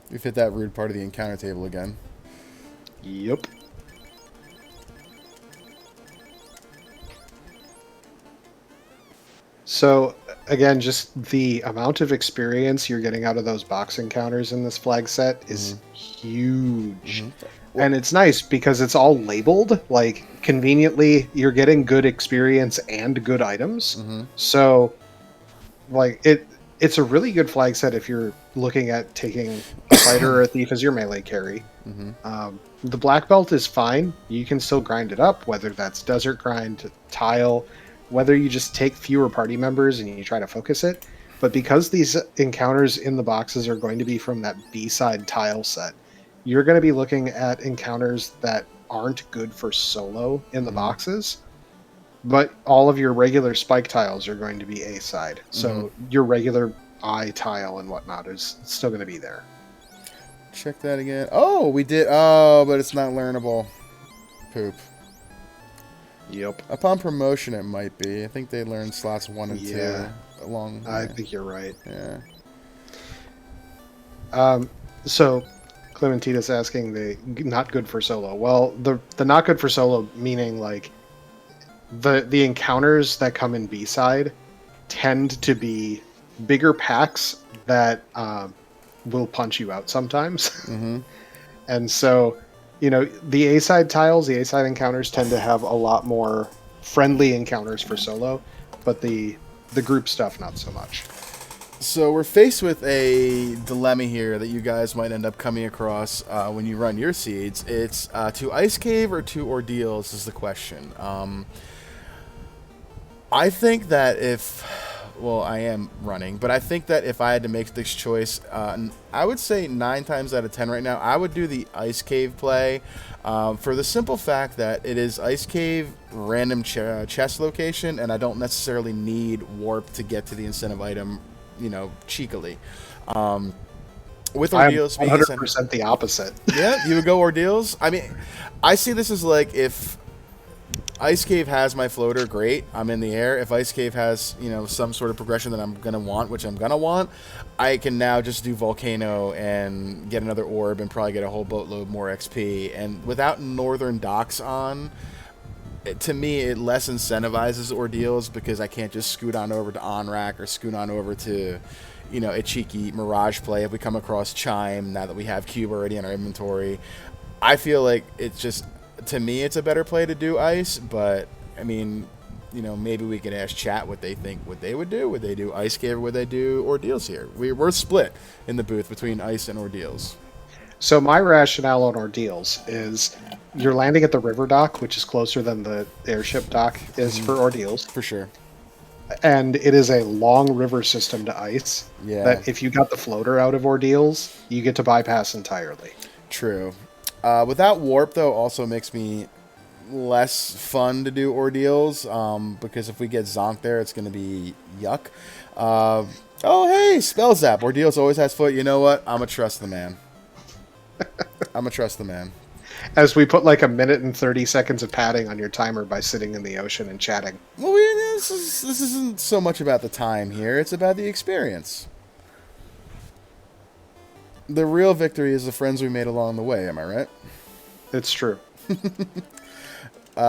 We've hit that rude part of the encounter table again. Yep. So, again, just the amount of experience you're getting out of those box encounters in this flag set is huge. And it's nice because it's all labeled. Like, conveniently, you're getting good experience and good items. So, like, it's a really good flag set if you're looking at taking a fighter or a thief as your melee carry. The black belt is fine. You can still grind it up, whether that's desert grind, tile, whether you just take fewer party members and you try to focus it. But because these encounters in the boxes are going to be from that B-side tile set, you're going to be looking at encounters that aren't good for solo in the boxes, but all of your regular spike tiles are going to be A-side. So your regular eye tile and whatnot is still going to be there. Check that again. Oh, we did. Oh, but it's not learnable. Poop. Yep. Upon promotion, it might be. I think they learned slots 1 and 2 along. I think you're right. Yeah. So Clementina's asking the not good for solo. Well, the not good for solo meaning like the encounters that come in B-side tend to be bigger packs that will punch you out sometimes. And so, you know, the A-side tiles, the A-side encounters tend to have a lot more friendly encounters for solo, but the group stuff not so much. So we're faced with a dilemma here that you guys might end up coming across when you run your seeds. It's to Ice Cave or to Ordeals is the question. I think that well, I am running, but I think that if I had to make this choice, I would say 9 times out of 10 right now, I would do the Ice Cave play for the simple fact that it is Ice Cave random chest location, and I don't necessarily need Warp to get to the incentive item, you know, cheekily. With Ordeals I'm 100% the opposite. Yeah, you would go Ordeals? I mean, I see this as like if Ice Cave has my floater, great. I'm in the air. If Ice Cave has, you know, some sort of progression that I'm going to want, which I'm going to want, I can now just do Volcano and get another orb and probably get a whole boatload more XP. And without Northern Docks on, to me, it less incentivizes Ordeals because I can't just scoot on over to OnRack or scoot on over to, you know, a cheeky Mirage play if we come across Chime now that we have Cube already in our inventory. I feel like it's just... To me, it's a better play to do Ice, but, I mean, you know, maybe we could ask chat what they think what they would do. Would they do Ice Cave or would they do Ordeals here? We're split in the booth between Ice and Ordeals. So my rationale on Ordeals is you're landing at the river dock, which is closer than the airship dock is for Ordeals. For sure. And it is a long river system to ice. Yeah, That if you got the floater out of Ordeals, you get to bypass entirely. true. Without warp though, also makes me less fun to do ordeals. Because if we get zonked there, it's gonna be yuck. Uh, oh hey, spell zap. Ordeals always has foot. You know what? I'ma trust the man. I'ma trust the man. As we put like a minute and 30 seconds of padding on your timer by sitting in the ocean and chatting. Well, this isn't so much about the time here. It's about the experience. The real victory is the friends we made along the way. Am I right? It's true.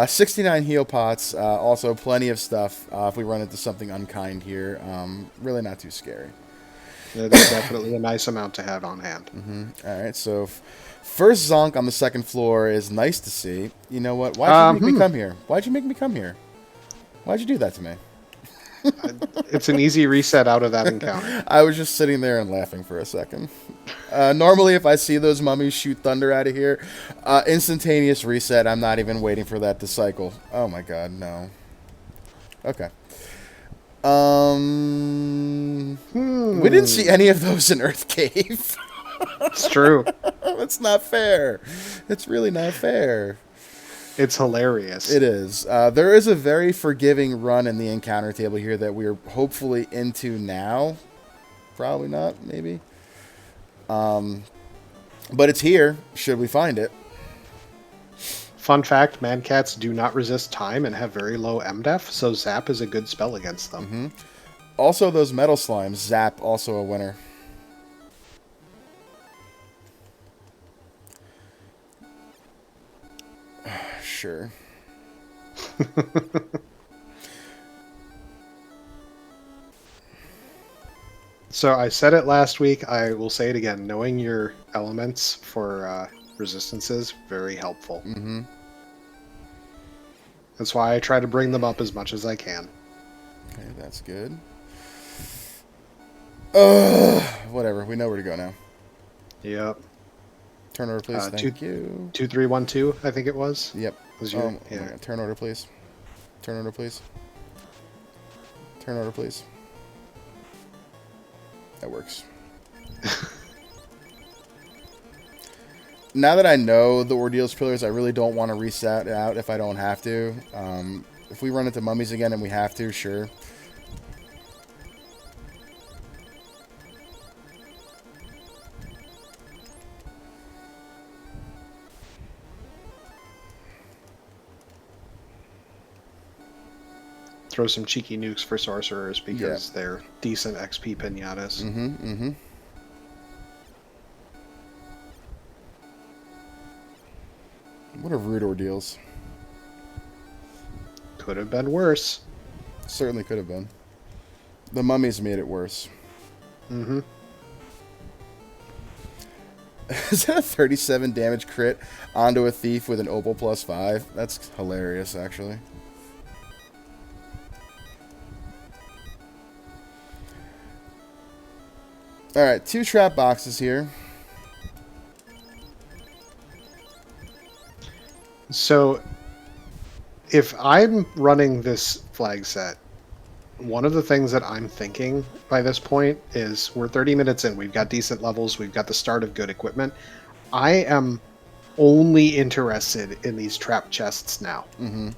69 heal pots. Also, plenty of stuff. If we run into something unkind here, really not too scary. It is definitely a nice amount to have on hand. All right, so first zonk on the second floor is nice to see. You know what? Why'd you make me come here? Why'd you make me come here? Why'd you do that to me? It's an easy reset out of that encounter. I was just sitting there and laughing for a second. Normally, if I see those mummies shoot thunder out of here, instantaneous reset. I'm not even waiting for that to cycle. Oh my god, no. Okay. We didn't see any of those in Earth Cave. It's true. It's not fair. It's really not fair. It's hilarious. It is. There is a very forgiving run in the encounter table here that we're hopefully into now. Probably not, maybe. But it's here, should we find it. Fun fact, Mancats do not resist time and have very low MDef, so Zap is a good spell against them. Mm-hmm. Also, those metal slimes, Zap, also a winner. Sure. So I said it last week, I will say it again. Knowing your elements for resistances, very helpful. Mm-hmm. That's why I try to bring them up as much as I can. Okay, that's good. Whatever, we know where to go now. Yep. Turn order, please. Thank you. 2312, I think it was. Yep. Was your, yeah. Okay. Turn order, please. Turn order, please. Turn order, please. That works. Now that I know the Ordeals pillars, I really don't want to reset out if I don't have to. If we run into mummies again and we have to, sure. Throw some cheeky nukes for sorcerers because they're decent XP pinatas. Mm-hmm, mm-hmm. What are rude ordeals? Could have been worse. Certainly could have been. The mummies made it worse. Mm-hmm. Is that a 37 damage crit onto a thief with an opal +5? That's hilarious, actually. Alright, 2 trap boxes here. So, if I'm running this flag set, one of the things that I'm thinking by this point is we're 30 minutes in. We've got decent levels. We've got the start of good equipment. I am only interested in these trap chests now. Mm-hmm.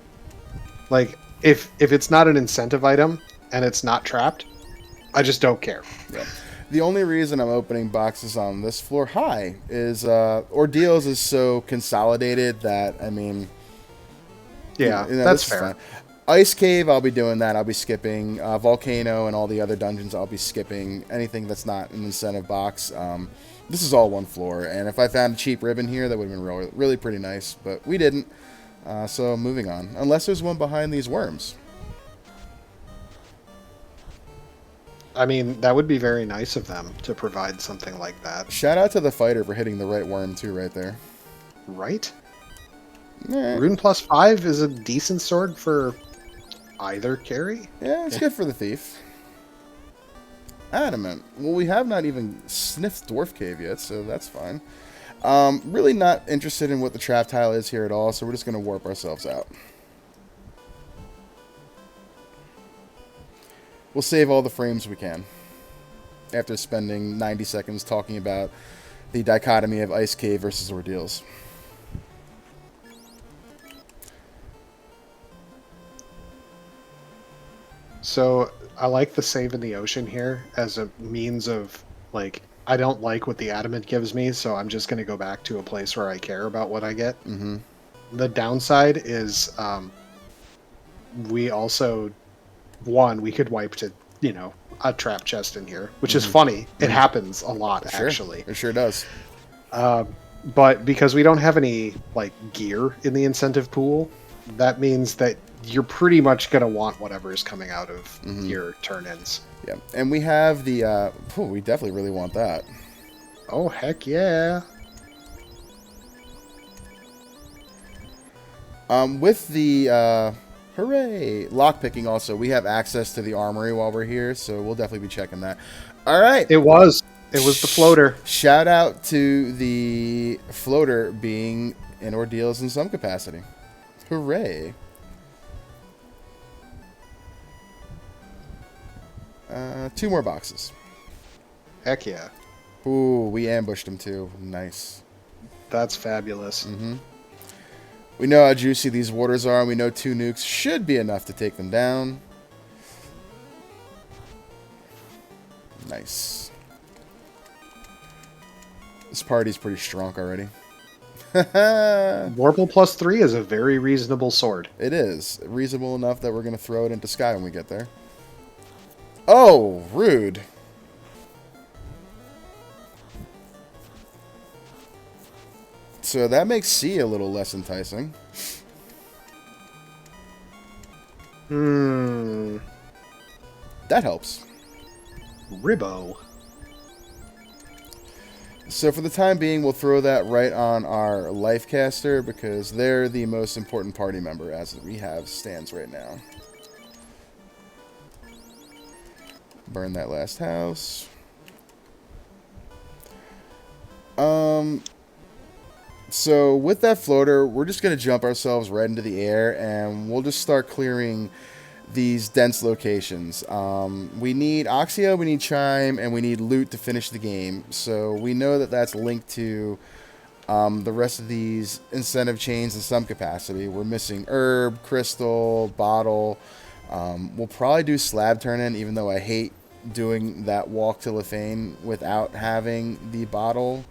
Like, if it's not an incentive item and it's not trapped, I just don't care. Yeah. The only reason I'm opening boxes on this floor high is Ordeals is so consolidated that, I mean... Yeah, that's fair. Fine. Ice Cave, I'll be doing that. I'll be skipping. Volcano and all the other dungeons, I'll be skipping. Anything that's not an incentive box. This is all one floor, and if I found a cheap ribbon here, that would have been really pretty nice, but we didn't. So moving on. Unless there's one behind these worms. I mean, that would be very nice of them to provide something like that. Shout out to the fighter for hitting the right worm, too, right there. Right? Yeah. Rune +5 is a decent sword for either carry. Yeah, it's good for the thief. Adamant. Well, we have not even sniffed Dwarf Cave yet, so that's fine. Really not interested in what the trap tile is here at all, so we're just going to warp ourselves out. We'll save all the frames we can. After spending 90 seconds talking about the dichotomy of Ice Cave versus Ordeals. So I like the save in the ocean here as a means of, like, I don't like what the adamant gives me, so I'm just going to go back to a place where I care about what I get. Mm-hmm. The downside is we also, one, we could wipe to, a trap chest in here, which is funny. It happens a lot, Sure. actually. It sure does. But because we don't have any, like, gear in the incentive pool, that means that you're pretty much going to want whatever is coming out of your turn-ins. Yeah. And we have the... we definitely really want that. Oh, heck yeah. With the... hooray! Lockpicking also. We have access to the armory while we're here, so we'll definitely be checking that. All right. It was the floater. Shout out to the floater being in Ordeals in some capacity. Hooray. 2 more boxes. Heck yeah. Ooh, we ambushed them too. Nice. That's fabulous. We know how juicy these waters are, and we know 2 nukes should be enough to take them down. Nice. This party's pretty strong already. Warble +3 is a very reasonable sword. It is. Reasonable enough that we're going to throw it into Sky when we get there. Oh, rude. So that makes C a little less enticing. That helps. Ribbo. So for the time being, we'll throw that right on our Lifecaster because they're the most important party member as we have stands right now. Burn that last house. So with that floater, we're just going to jump ourselves right into the air and we'll just start clearing these dense locations. We need Oxio, we need Chime, and we need loot to finish the game. So we know that that's linked to the rest of these incentive chains in some capacity. We're missing Herb, Crystal, Bottle. We'll probably do Slab Turn-In, even though I hate doing that walk to Lefane without having the Bottle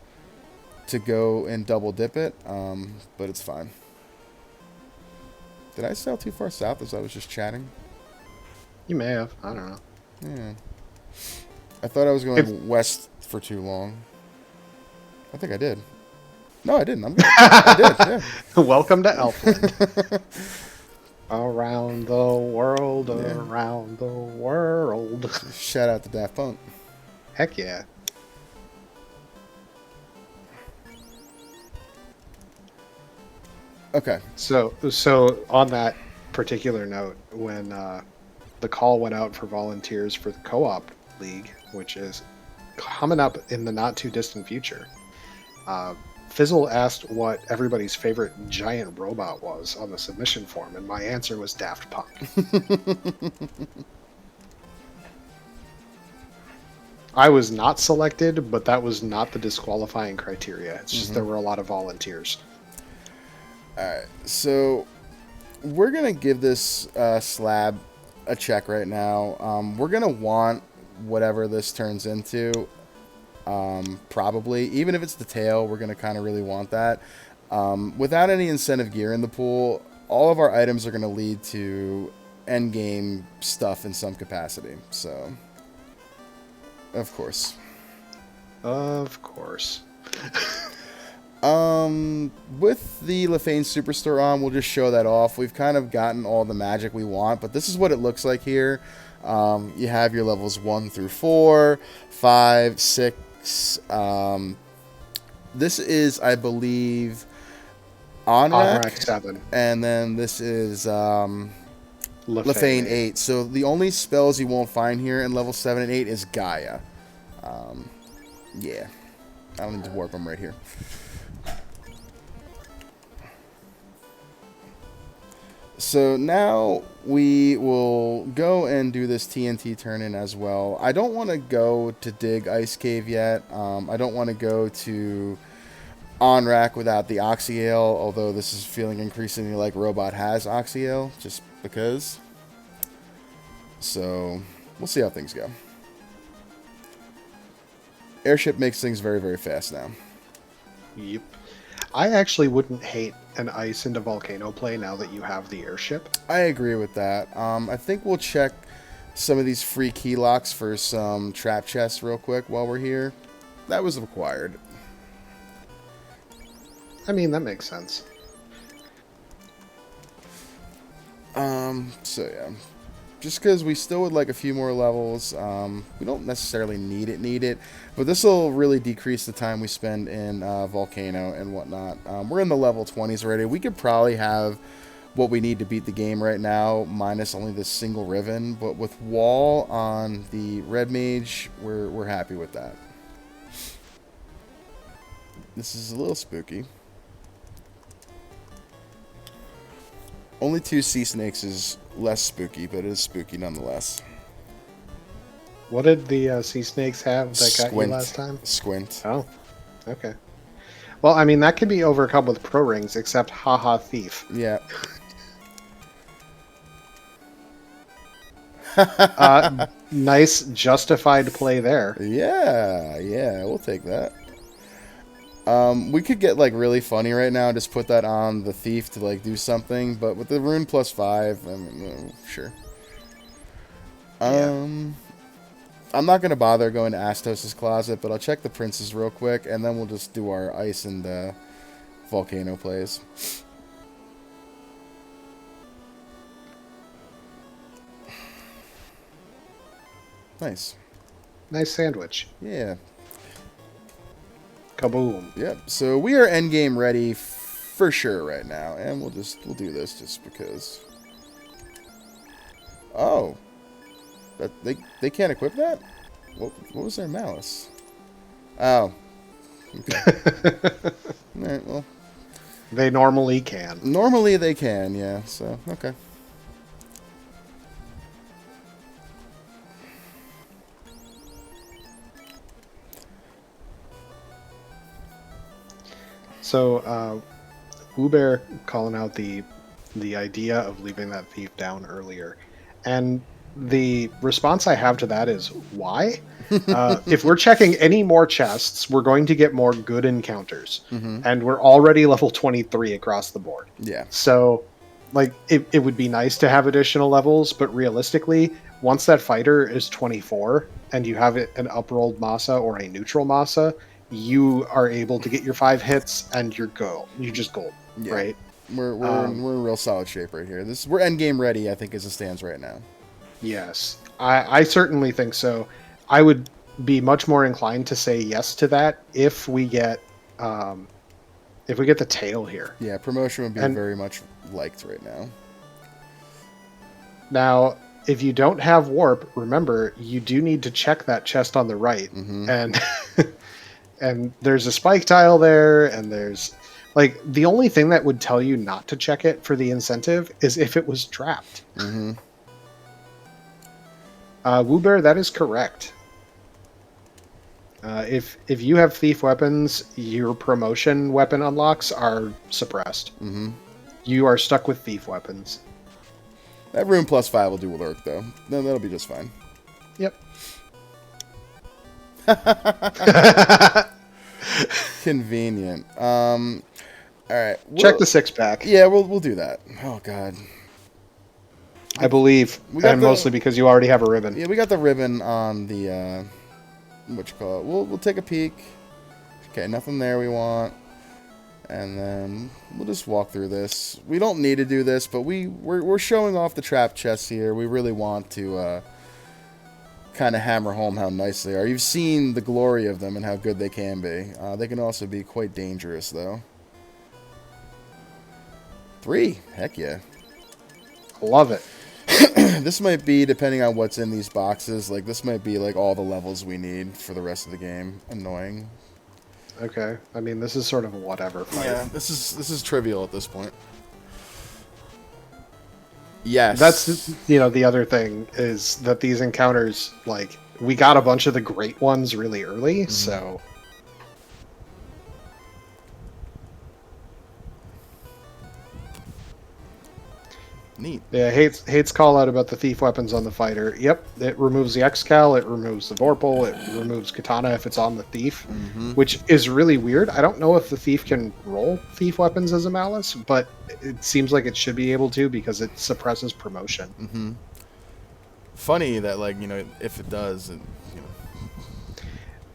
to go and double dip it, but it's fine. Did I sail too far south as I was just chatting? You may have. I don't know. Yeah. I thought I was going west for too long. I think I did. No, I didn't. I'm good. I did, yeah. Welcome to Elfland. Around the world, around the world. Shout out to Daft Punk. Heck yeah. Okay. So on that particular note, when the call went out for volunteers for the co-op league, which is coming up in the not too distant future, Fizzle asked what everybody's favorite giant robot was on the submission form, and my answer was Daft Punk. I was not selected, but that was not the disqualifying criteria. It's just there were a lot of volunteers. Alright, so we're going to give this slab a check right now. We're going to want whatever this turns into, probably. Even if it's the tail, we're going to kind of really want that. Without any incentive gear in the pool, all of our items are going to lead to endgame stuff in some capacity. So, of course. Of course. With the Lefane Superstore on, we'll just show that off. We've kind of gotten all the magic we want, but this is what it looks like here. You have your levels 1 through 4, 5, 6. This is, I believe, Onrak 7. And then this is Lefane 8. 8. So the only spells you won't find here in level 7 and 8 is Gaia. Yeah. I don't need to warp them right here. So now we will go and do this TNT turn-in as well. I don't want to go to dig Ice Cave yet. I don't want to go to on-rack without the Oxyale, although this is feeling increasingly like Robot has Oxyale, just because. So we'll see how things go. Airship makes things very, very fast now. Yep. I actually wouldn't hate an ice into volcano play now that you have the airship. I agree with that. I think we'll check some of these free key locks for some trap chests real quick while we're here. That was required. I mean, that makes sense. So yeah. Just because we still would like a few more levels. We don't necessarily need it, but this will really decrease the time we spend in Volcano and whatnot. We're in the level 20s already. We could probably have what we need to beat the game right now, minus only this single Riven, but with Wall on the Red Mage, we're happy with that. This is a little spooky. Only 2 sea snakes is less spooky, but it is spooky nonetheless. What did the sea snakes have that got you last time? Squint. Oh, okay. Well, I mean, that can be overcome with pro rings, except haha thief. Yeah. Nice justified play there. Yeah, we'll take that. We could get like really funny right now, just put that on the thief to like do something, but with the rune +5, I mean, sure. I'm not gonna bother going to Astos' closet, but I'll check the princes real quick, and then we'll just do our ice and volcano plays. Nice. Nice sandwich. Yeah. Kaboom. Yep. So we are endgame ready for sure right now, and we'll do this just because. Oh, that they can't equip that. What was their malice? Oh. Okay. All right, well. They normally can. Normally they can, yeah. So okay. So, Uber calling out the idea of leaving that thief down earlier, and the response I have to that is why? If we're checking any more chests, we're going to get more good encounters, and we're already level 23 across the board. Yeah. So, like, it would be nice to have additional levels, but realistically, once that fighter is 24 and you have an uprolled Masa or a neutral Masa, you are able to get your 5 hits and you're just gold, Yeah. right? We're in real solid shape right here. We're endgame ready, I think, as it stands right now. Yes, I certainly think so. I would be much more inclined to say yes to that if we get the tail here. Yeah, promotion would be very much liked right now. Now, if you don't have warp, remember you do need to check that chest on the right, and and there's a spike tile there, and there's like the only thing that would tell you not to check it for the incentive is if it was trapped. Woobear, that is correct. If you have thief weapons, your promotion weapon unlocks are suppressed. You are stuck with thief weapons. That rune +5 will do work though. No, that'll be just fine. Yep. Convenient. All right. Check the 6-pack. Yeah, we'll do that. Oh god. I believe, and mostly because you already have a ribbon. Yeah, we got the ribbon on the what you call it. We'll take a peek. Okay, nothing there we want. And then we'll just walk through this. We don't need to do this, but we're showing off the trap chests here. We really want to kind of hammer home how nice they are. You've seen the glory of them and how good they can be. They can also be quite dangerous, though. 3. Heck yeah. Love it. This might be, depending on what's in these boxes, like this might be like all the levels we need for the rest of the game. Annoying. Okay. I mean, this is sort of a whatever fight. Yeah, this is trivial at this point. That's Yes. the other thing is that these encounters, like, we got a bunch of the great ones really early, so Neat. yeah, hates call out about the thief weapons on the fighter. Yep, it removes the X-Cal, it removes the Vorpal, it removes Katana if it's on the thief, which is really weird. I don't know if the thief can roll thief weapons as a malice, but it seems like it should be able to because it suppresses promotion. Funny that, like, if it does,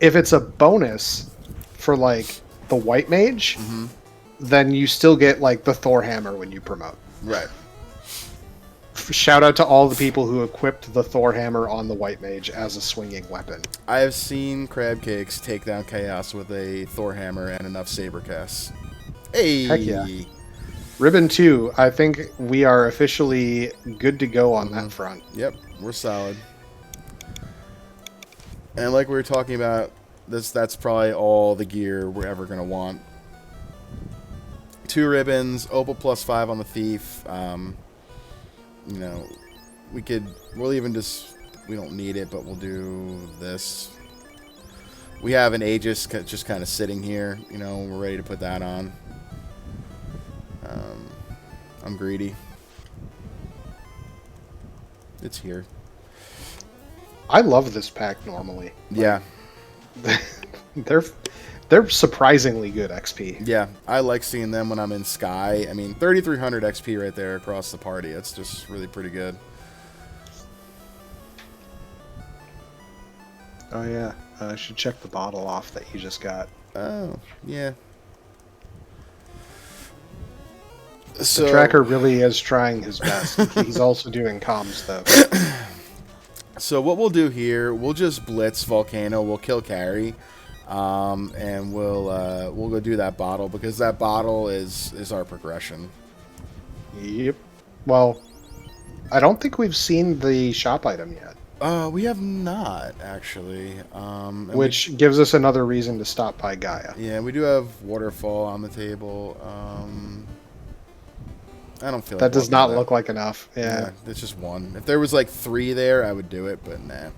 If it's a bonus for like the white mage, then you still get like the Thor hammer when you promote. right. Shout out to all the people who equipped the Thor hammer on the white mage as a swinging weapon. I have seen Crab Cakes take down Chaos with a Thor hammer and enough saber casts. Hey. Heck yeah. Ribbon 2, I think we are officially good to go on that front. Yep, we're solid. And like we were talking about, that's probably all the gear we're ever going to want. 2 ribbons, Opal +5 on the Thief. We'll even just, we don't need it, but we'll do this. We have an Aegis just kind of sitting here, we're ready to put that on. I'm greedy. It's here. I love this pack normally. Yeah. They're surprisingly good XP. Yeah, I like seeing them when I'm in Sky. I mean, 3,300 XP right there across the party. That's just really pretty good. Oh yeah, I should check the bottle off that you just got. Oh, yeah. The tracker really is trying his best. He's also doing comms though. So what we'll do here, we'll just blitz Volcano. We'll kill Carry, and we'll go do that bottle because that bottle is our progression. Yep. Well, I don't think we've seen the shop item yet. We have not actually. Which gives us another reason to stop by Gaia. Yeah, we do have Waterfall on the table. I don't feel that like does not look like enough. Yeah. It's just one. If there was like 3 there, I would do it, but nah.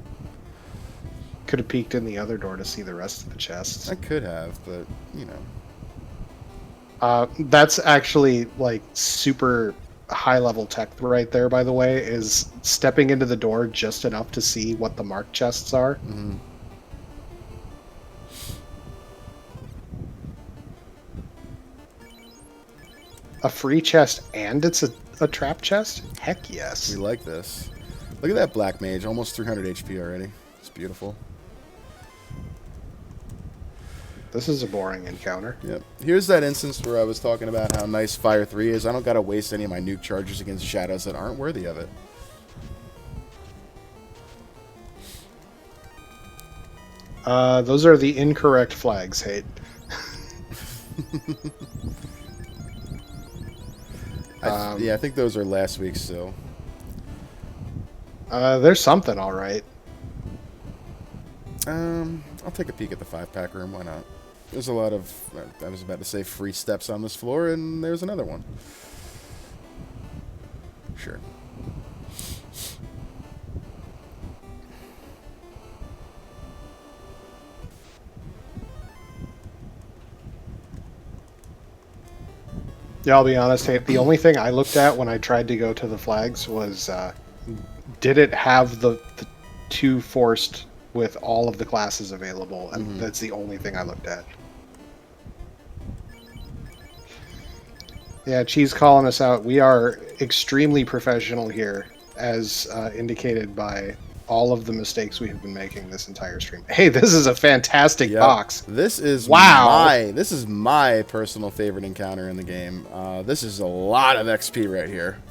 Could have peeked in the other door to see the rest of the chests. I could have, but that's actually like super high level tech right there, by the way, is stepping into the door just enough to see what the marked chests are. A free chest and it's a trap chest? Heck yes. We like this. Look at that Black Mage, almost 300 HP already. It's beautiful. This is a boring encounter. Yep. Here's that instance where I was talking about how nice Fire 3 is. I don't got to waste any of my nuke charges against shadows that aren't worthy of it. Those are the incorrect flags, Hate. Yeah, I think those are last week's still. There's something, all right. I'll take a peek at the 5-pack room. Why not? There's a lot of, I was about to say free steps on this floor, and there's another one. Sure. Yeah, I'll be honest. Hey, the only thing I looked at when I tried to go to the flags was, did it have the 2 forced with all of the classes available? And that's the only thing I looked at. Yeah, Cheese calling us out. We are extremely professional here, as indicated by all of the mistakes we have been making this entire stream. Hey, this is a fantastic box. This is this is my personal favorite encounter in the game. This is a lot of XP right here.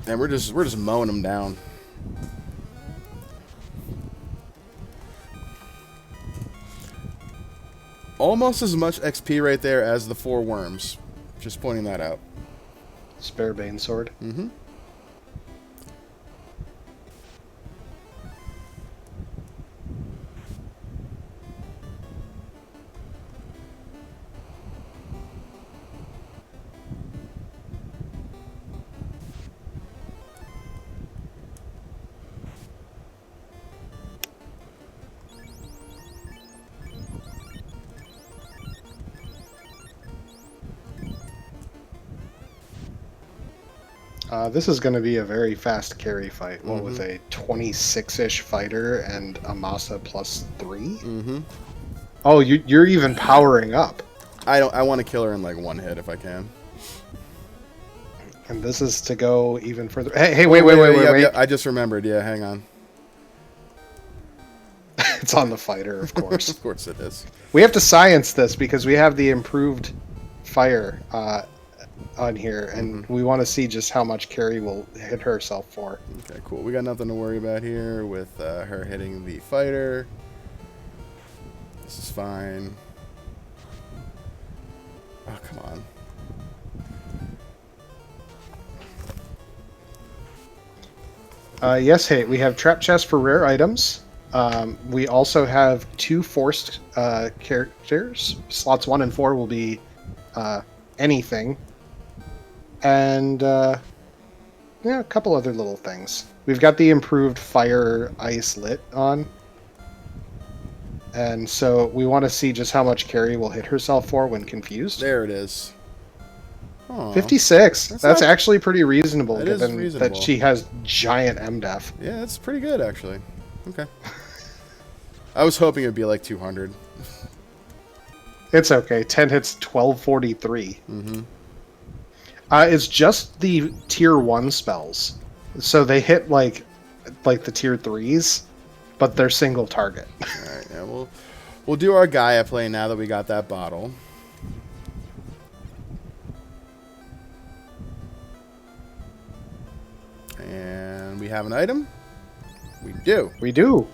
And we're just mowing them down. Almost as much XP right there as the 4 worms. Just pointing that out. Spare Bane Sword. Mm-hmm. This is going to be a very fast carry fight. What with Mm-hmm. a 26-ish fighter and a Masa +3? Mm-hmm. Oh, you're even powering up. I want to kill her in like one hit if I can. And this is to go even further. Hey, Oh, wait. Yep, I just remembered. Yeah, hang on. It's on the fighter, of course. Of course it is. We have to science this because we have the improved fire on here, and we want to see just how much Carrie will hit herself for. Okay, cool. We got nothing to worry about here with her hitting the fighter. This is fine. Oh, come on. Yes, hey, we have trap chests for rare items. We also have 2 forced characters. Slots 1 and 4 will be anything. And yeah, a couple other little things. We've got the improved fire ice lit on. And so we want to see just how much Carrie will hit herself for when confused. There it is. Aw. 56. That's not- actually pretty reasonable, That is given reasonable. that she has giant MDef. Yeah, that's pretty good actually. Okay. I was hoping it'd be like 200. It's okay. 10 hits, 1243. Mm-hmm. It's just the tier 1 spells. So they hit like the tier 3s, but they're single target. All right. Yeah, we'll do our Gaia play now that we got that bottle. And we have an item. We do. We do.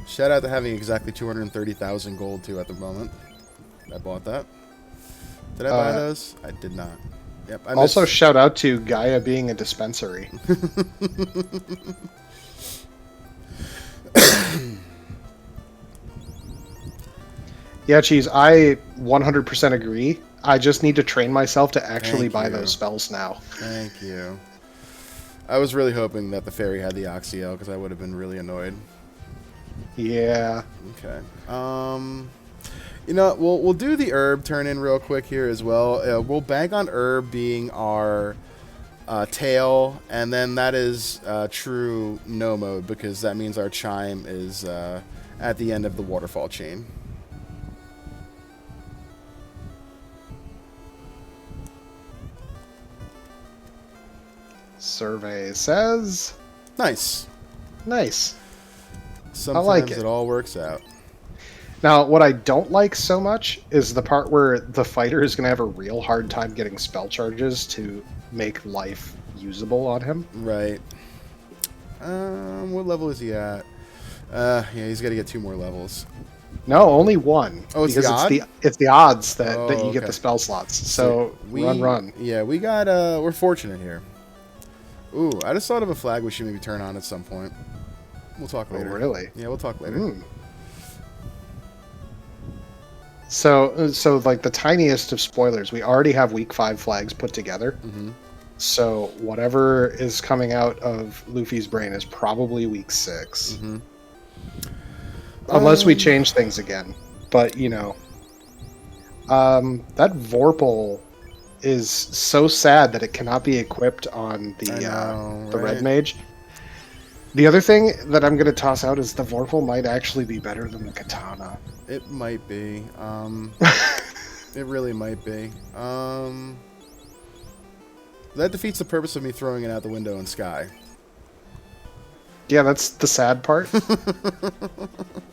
Shout out to having exactly 230,000 gold too at the moment. I bought that. Did I buy those? I did not. Yep. I Also, missed- shout out to Gaia being a dispensary. Yeah, Cheese, I 100% agree. I just need to train myself to actually Thank buy you. those spells now. Thank you. I was really hoping that the fairy had the Oxyel because I would have been really annoyed. Yeah. Okay. You know, we'll do the herb turn in real quick here as well. We'll bank on herb being our tail, and then that is true no mode because that means our chime is at the end of the waterfall chain. Survey says. Nice. Nice. Sometimes like it. it all works out. Now, what I don't like so much is the part where the fighter is going to have a real hard time getting spell charges to make life usable on him. Right. What level is he at? Yeah, he's got to get 2 more levels. No, only 1. Oh, it's because the odd? it's the odds that Oh, you get okay. the spell slots. So run. Yeah, we got. We're fortunate here. Ooh, I just thought of a flag we should maybe turn on at some point. We'll talk Oh, later. really? Yeah, we'll talk later. Hmm. So like the tiniest of spoilers, we already have week 5 flags put together. Mm-hmm. So whatever is coming out of Luffy's brain is probably week 6. Mm-hmm. Unless we change things again. But, you know, that Vorpal is so sad that it cannot be equipped on the right? Red Mage. The other thing that I'm going to toss out is the Vorpal might actually be better than the Katana. It might be. It really might be. That defeats the purpose of me throwing it out the window in Sky. Yeah, that's the sad part.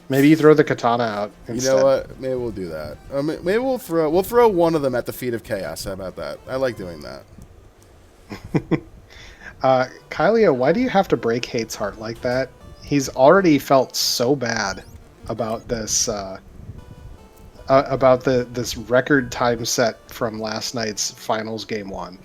Maybe you throw the Katana out instead. You know what? Maybe we'll do that. Maybe we'll throw one of them at the feet of Chaos. How about that? I like doing that. Kylea, why do you have to break Hate's heart like that? He's already felt so bad about this this record time set from last night's finals game 1.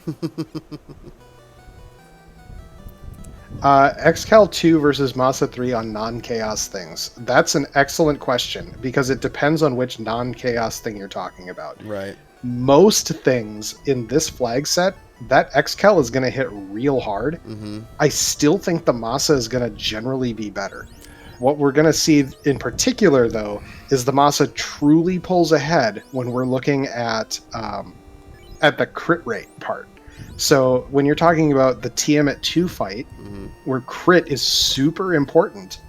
Xcal 2 versus Masa 3 on non-chaos things. That's an excellent question because it depends on which non-chaos thing you're talking about. Right. Most things in this flag set, that Xcal is going to hit real hard. Mm-hmm. I still think the Masa is going to generally be better. What we're going to see in particular, though, is the Masa truly pulls ahead when we're looking at the crit rate part. So when you're talking about the Tiamat 2 fight, where crit is super important,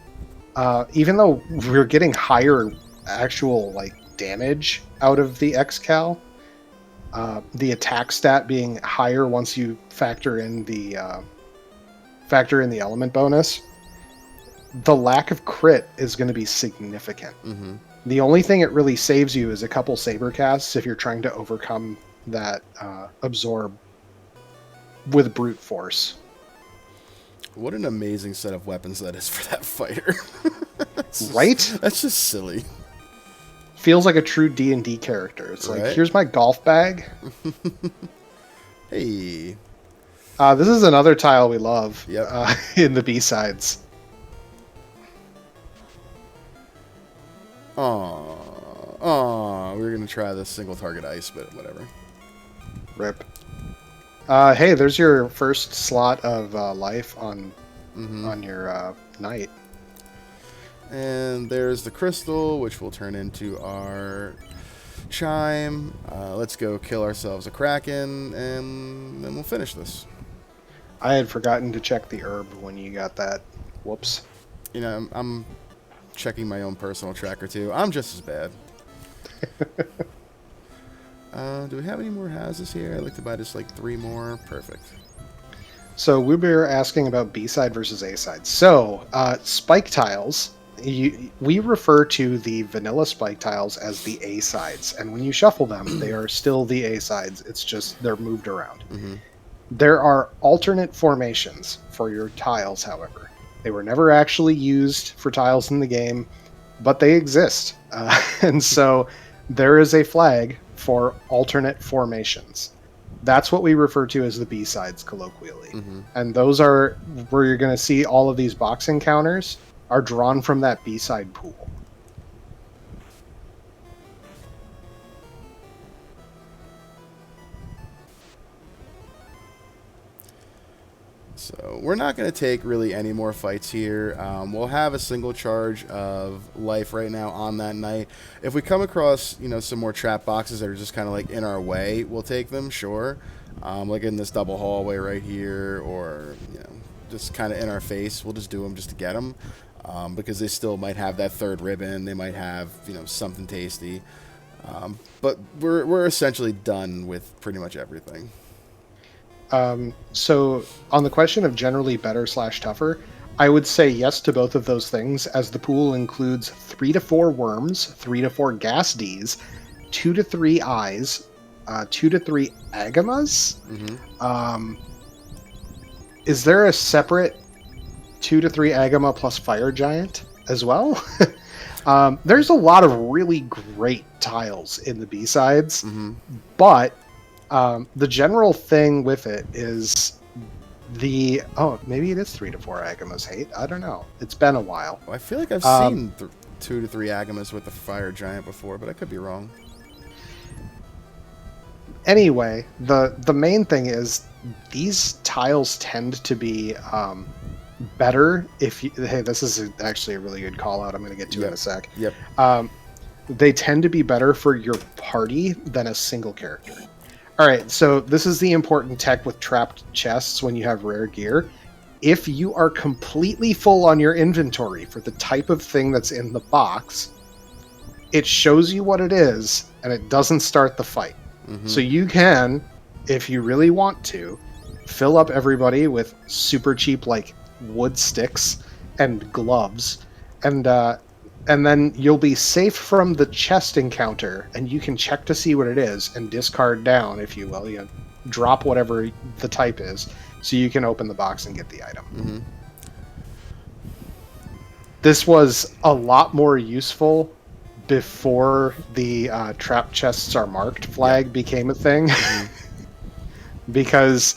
even though we're getting higher actual like damage out of the X-Cal, the attack stat being higher once you factor in the element bonus, the lack of crit is going to be significant. The only thing it really saves you is a couple saber casts if you're trying to overcome that absorb with brute force. What an amazing set of weapons that is for that fighter. Right? That's just silly. Feels like a true D&D character. It's Right? like, here's my golf bag. Hey. This is another tile we love. Yep. In the B-sides. Aw, we were going to try the single target ice, but whatever. Rip. Hey, there's your first slot of life on your knight. And there's the crystal, which will turn into our chime. Let's go kill ourselves a kraken, and then we'll finish this. I had forgotten to check the herb when you got that. Whoops. You know, I'm checking my own personal tracker, too. I'm just as bad. Do we have any more houses here? I'd like to buy just like 3 more. Perfect. So we were asking about B-side versus A-side. So spike tiles, we refer to the vanilla spike tiles as the A-sides. And when you shuffle them, they are still the A-sides. It's just they're moved around. There are alternate formations for your tiles, however. They were never actually used for tiles in the game, but they exist. And so there is a flag for alternate formations. That's what we refer to as the B-sides colloquially. And those are where you're going to see all of these box encounters are drawn from that B-side pool. So we're not going to take really any more fights here. We'll have a single charge of life right now on that night. If we come across, some more trap boxes that are just kind of like in our way, we'll take them, sure. Like in this double hallway right here, or just kind of in our face. We'll just do them just to get them, because they still might have that third ribbon. They might have something tasty. But we're essentially done with pretty much everything. So on the question of generally better / tougher, I would say yes to both of those things, as the pool includes 3 to 4 worms, 3 to 4 gas Ds, 2 to 3 eyes, 2 to 3 agamas. Is there a separate 2 to 3 agama plus fire giant as well? There's a lot of really great tiles in the B-sides, but the general thing with it is maybe it is 3 to 4 agamas. I don't know. It's been a while. I feel like I've seen 2 to 3 agamas with the fire giant before, but I could be wrong. Anyway, the main thing is these tiles tend to be better if you... Hey, this is actually a really good call out. I'm going to get to it in a sec. Yep. They tend to be better for your party than a single character. All right, so this is the important tech with trapped chests when you have rare gear. If you are completely full on your inventory for the type of thing that's in the box, it shows you what it is, and it doesn't start the fight. So you can, if you really want to, fill up everybody with super cheap, like, wood sticks and gloves, and then you'll be safe from the chest encounter, and you can check to see what it is and discard down, if you will. Drop whatever the type is, so you can open the box and get the item. This was a lot more useful before the trap chests are marked flag became a thing, because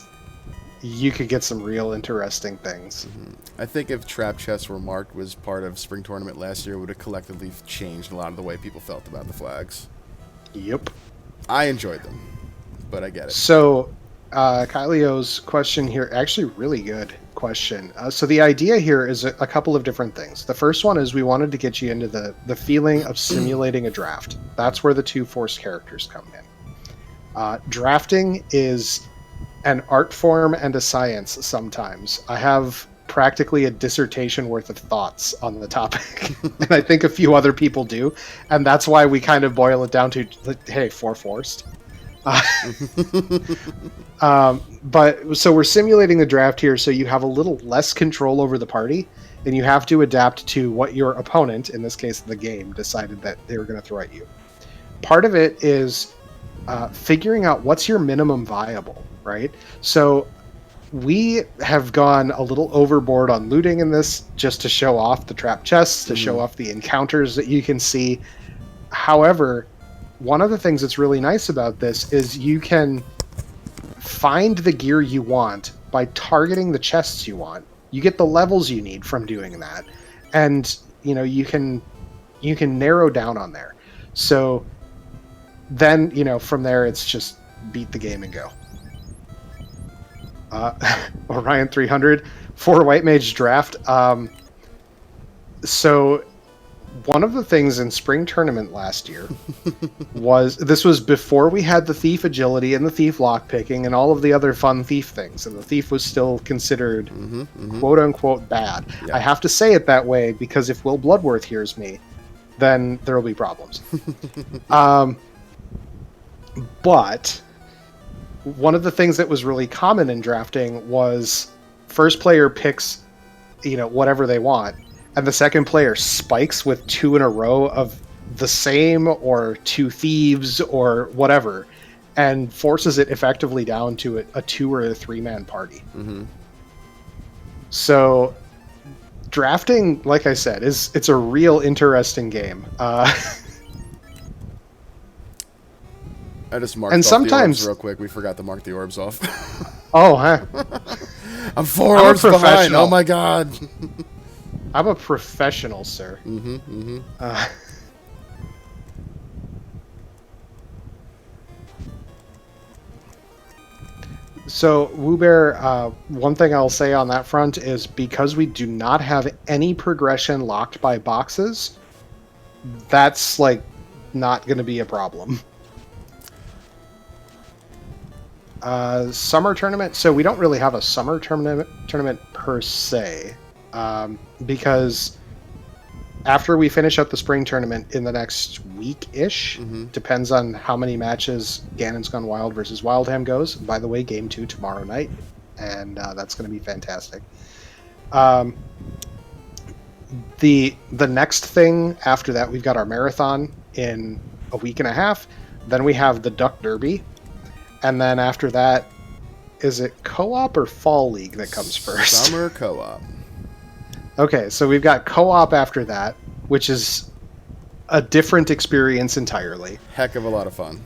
you could get some real interesting things. I think if trap chests were marked was part of spring tournament last year, it would have collectively changed a lot of the way people felt about the flags. Yep. I enjoyed them, but I get it. So, Kylio's question here, actually really good question. So the idea here is a couple of different things. The first one is we wanted to get you into the feeling of simulating a draft. That's where the 2 forced characters come in. Drafting is an art form and a science sometimes. I have practically a dissertation worth of thoughts on the topic. And I think a few other people do. And that's why we kind of boil it down to, hey, four forced. But so we're simulating the draft here, so you have a little less control over the party, and you have to adapt to what your opponent, in this case the game, decided that they were going to throw at you. Part of it is figuring out what's your minimum viable, right? So we have gone a little overboard on looting in this, just to show off the trap chests, to show off the encounters that you can see. However, one of the things that's really nice about this is you can find the gear you want by targeting the chests you want. You get the levels you need from doing that, and you can narrow down on there. So then from there it's just beat the game and go. Orion 300 for White Mage draft. So one of the things in spring tournament last year was before we had the thief agility and the thief lockpicking and all of the other fun thief things, and the thief was still considered quote unquote bad. Yeah. I have to say it that way because if Will Bloodworth hears me, then there will be problems. But one of the things that was really common in drafting was first player picks whatever they want, and the second player spikes with 2 in a row of the same or 2 thieves or whatever, and forces it effectively down to a 2 or a 3-man party. So drafting, like I said, it's a real interesting game. I just marked off the orbs real quick. We forgot to mark the orbs off. Oh, huh. I'm 4 orbs behind. Oh my god. I'm a professional, sir. So, Woobear, one thing I'll say on that front is because we do not have any progression locked by boxes, that's, not going to be a problem. Summer tournament. So we don't really have a summer tournament per se, because after we finish up the spring tournament in the next week-ish, depends on how many matches Ganon's Gone Wild versus Wildham goes. By the way, game 2 tomorrow night, and that's going to be fantastic. The next thing after that, we've got our marathon in a week and a half. Then we have the Duck Derby. And then after that, is it co-op or Fall League that comes first? Summer co-op. Okay, so we've got co-op after that, which is a different experience entirely. Heck of a lot of fun.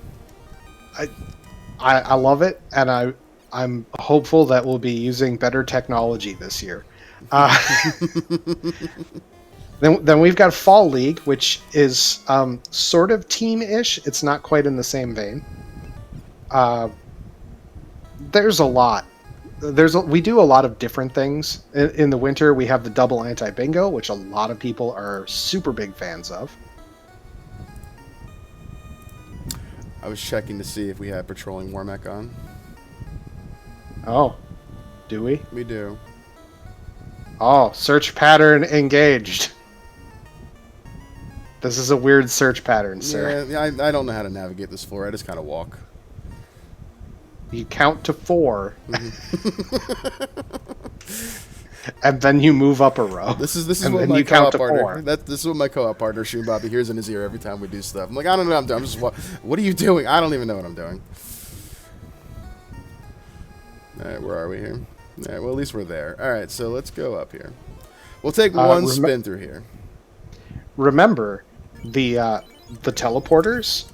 I love it, and I'm hopeful that we'll be using better technology this year. Then we've got Fall League, which is sort of team-ish. It's not quite in the same vein. There's a lot. We do a lot of different things. In the winter, we have the double anti-bingo, which a lot of people are super big fans of. I was checking to see if we had Patrolling Warmech on. Oh, do we? We do. Oh, search pattern engaged. This is a weird search pattern, sir. Yeah, I don't know how to navigate this floor. I just kind of walk. You count to 4, and then you move up a row. This is what my co-op partner. This is what my co-op partner Shun Bobby hears in his ear every time we do stuff. I'm like, I don't know what I'm doing. I'm just what are you doing? I don't even know what I'm doing. All right, where are we here? All right, well at least we're there. All right, so let's go up here. We'll take one spin through here. Remember, the teleporters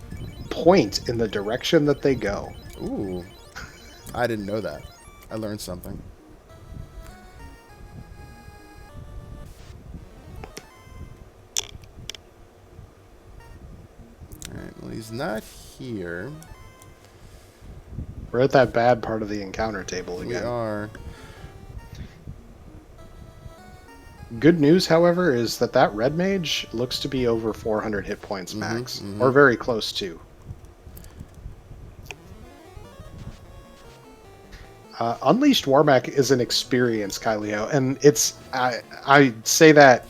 point in the direction that they go. Ooh. I didn't know that. I learned something. Alright, well he's not here. We're at that bad part of the encounter table again. We are. Good news, however, is that red mage looks to be over 400 hit points max, or very close to. Unleashed Warmac is an experience, Kylio, and I say that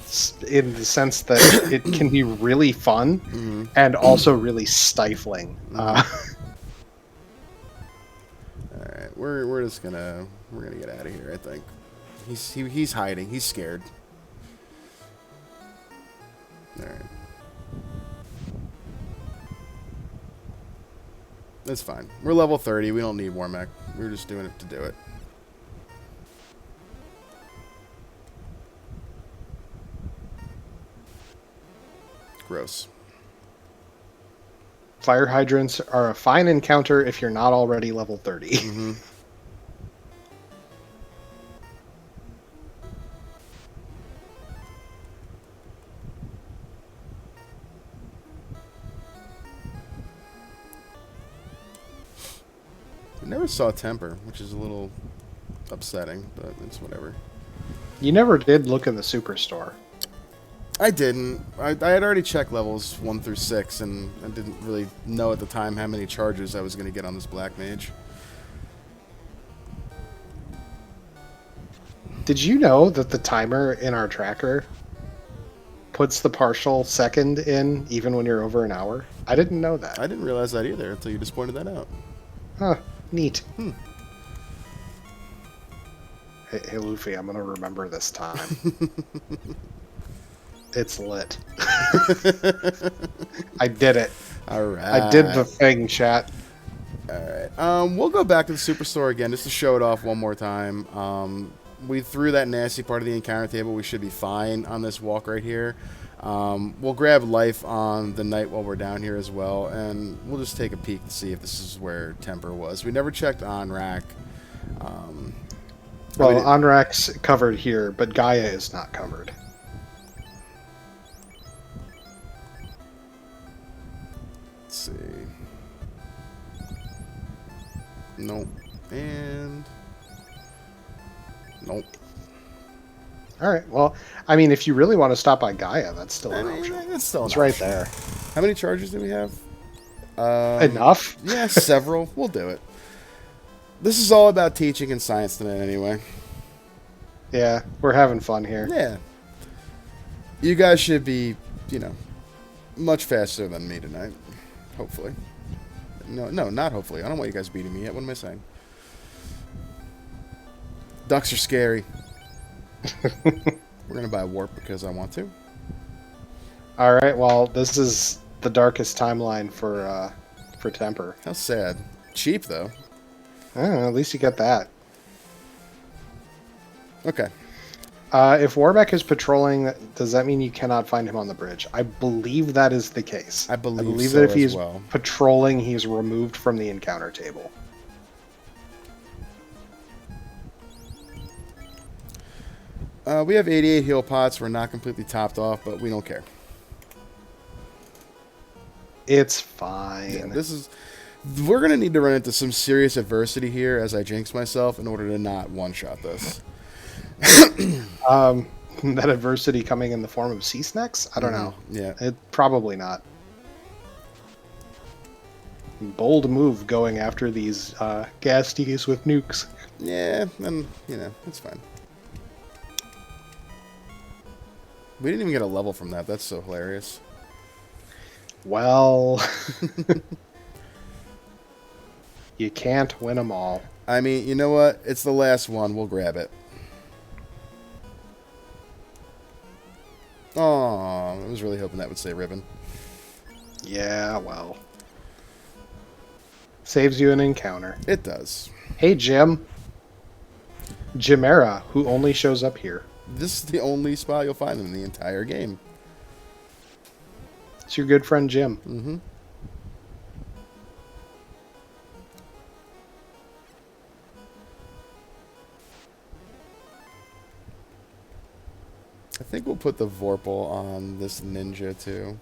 in the sense that it can be really fun Mm-hmm. and also really stifling. All right, we're gonna get out of here. I think he's hiding. He's scared. All right, that's fine. We're level 30. We don't need Warmac. We're just doing it to do it. Gross. Fire hydrants are a fine encounter if you're not already level 30. Mm-hmm. We never saw Temper, which is a little upsetting, but it's whatever. You never did look in the superstore. I didn't. I had already checked levels 1 through 6, and I didn't really know at the time how many charges I was going to get on this Black Mage. Did you know that the timer in our tracker puts the partial second in even when you're over an hour? I didn't know that. I didn't realize that either until you just pointed that out. Huh, neat. Hmm. Hey, Luffy, I'm going to remember this time. It's lit. I did it. All right. I did the thing, chat. All right. We'll go back to the Superstore again just to show it off one more time. We threw that nasty part of the encounter table. We should be fine on this walk right here. We'll grab life on the night while we're down here as well, and we'll just take a peek to see if this is where Temper was. We never checked on Rack. Well, Onrak's covered here, but Gaia is not covered. Let's see. Nope. And nope. All right. Well, I mean, if you really want to stop by Gaia, that's still an option. It's still It's right there. How many charges do we have? Enough? Yeah, several. We'll do it. This is all about teaching and science tonight, anyway. Yeah, we're having fun here. Yeah. You guys should be, much faster than me tonight. Hopefully. No, not hopefully. I don't want you guys beating me yet. What am I saying? Ducks are scary. We're going to buy a warp because I want to. All right. Well, this is the darkest timeline for Temper. How sad. Cheap, though. At least you get that. Okay. If Warbeck is patrolling, does that mean you cannot find him on the bridge? I believe that is the case. I believe so that if as he's well. patrolling, he's removed from the encounter table. We have 88 heal pots. We're not completely topped off, but we don't care. It's fine. Yeah, we're going to need to run into some serious adversity here as I jinx myself in order to not one-shot this. That adversity coming in the form of sea snacks? I don't know. Yeah. Probably not. Bold move going after these Gasties with nukes. Yeah, and, it's fine. We didn't even get a level from that. That's so hilarious. Well... You can't win them all. I mean, you know what? It's the last one. We'll grab it. Oh, I was really hoping that would say ribbon. Yeah, well. Saves you an encounter. It does. Hey, Jim. Jimera, who only shows up here. This is the only spot you'll find in the entire game. It's your good friend Jim. Mm-hmm. I think we'll put the Vorpal on this ninja, too.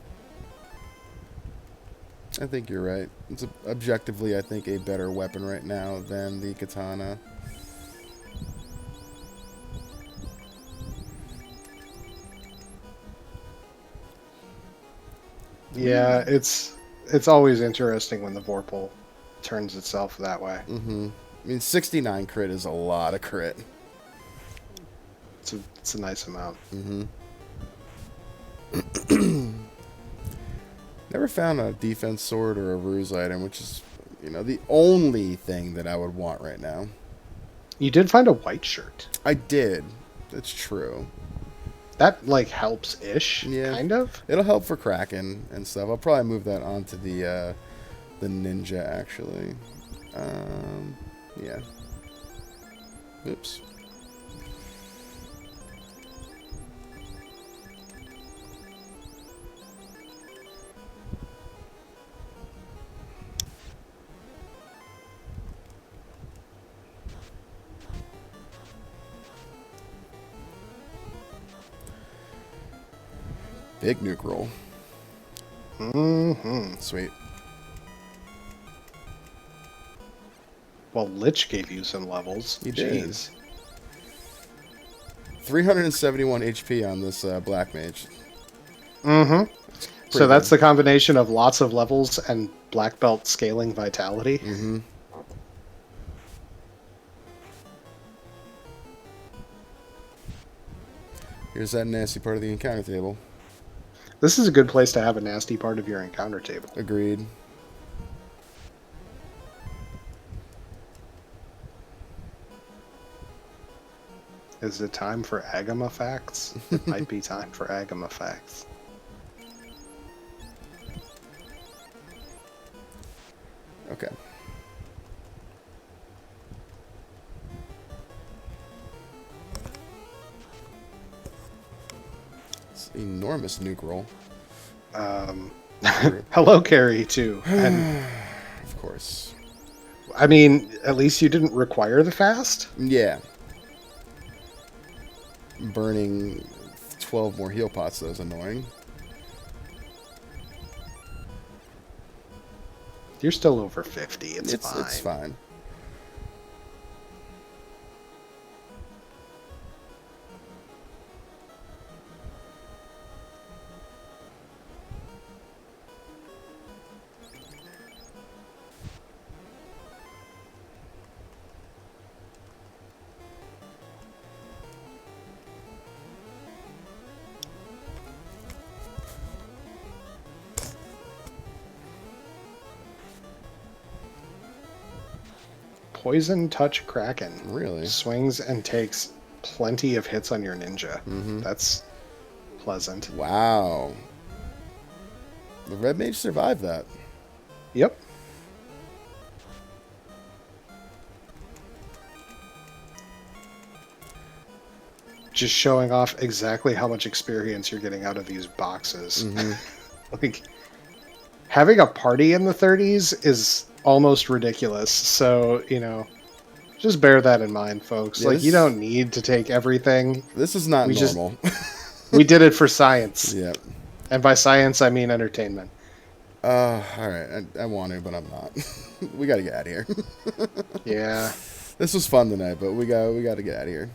I think you're right. It's objectively, I think, a better weapon right now than the katana. Yeah, it's always interesting when the Vorpal turns itself that way. Mm-hmm. I mean, 69 crit is a lot of crit. It's a nice amount. Mm-hmm. Never found a defense sword or a ruse item, which is, the only thing that I would want right now. You did find a white shirt. I did. That's true. That, like, helps-ish, Yeah. kind of. It'll help for Kraken and stuff. I'll probably move that onto the ninja, actually. Yeah. Oops. Big nuke roll. Mm-hmm. Sweet. Well, Lich gave you some levels. He did. Jeez. 371 HP on this Black Mage. Mm-hmm. So that's good. the combination of lots of levels and black belt scaling vitality. Mm-hmm. Here's that nasty part of the encounter table. This is a good place to have a nasty part of your encounter table. Agreed. Is it time for Agama facts? It might be time for Agama facts. Okay. It's enormous nuke roll. Hello, Carrie, too. And Of course. I mean, at least you didn't require the fast. Yeah. Burning 12 more heal pots, though, is annoying. You're still over 50. It's fine. It's fine. Poison Touch Kraken. Really? Swings and takes plenty of hits on your ninja. Mm-hmm. That's pleasant. Wow. The Red Mage survived that. Yep. Just showing off exactly how much experience you're getting out of these boxes. Mm-hmm. Like, having a party in the 30s is almost ridiculous. So, just bear that in mind, folks. Yeah, like, you don't need to take everything. This is not We just- normal. We did it for science. Yep. And by science, I mean entertainment. All right. I want to, but I'm not. We got to get out of here. Yeah. This was fun tonight, but we got to get out of here.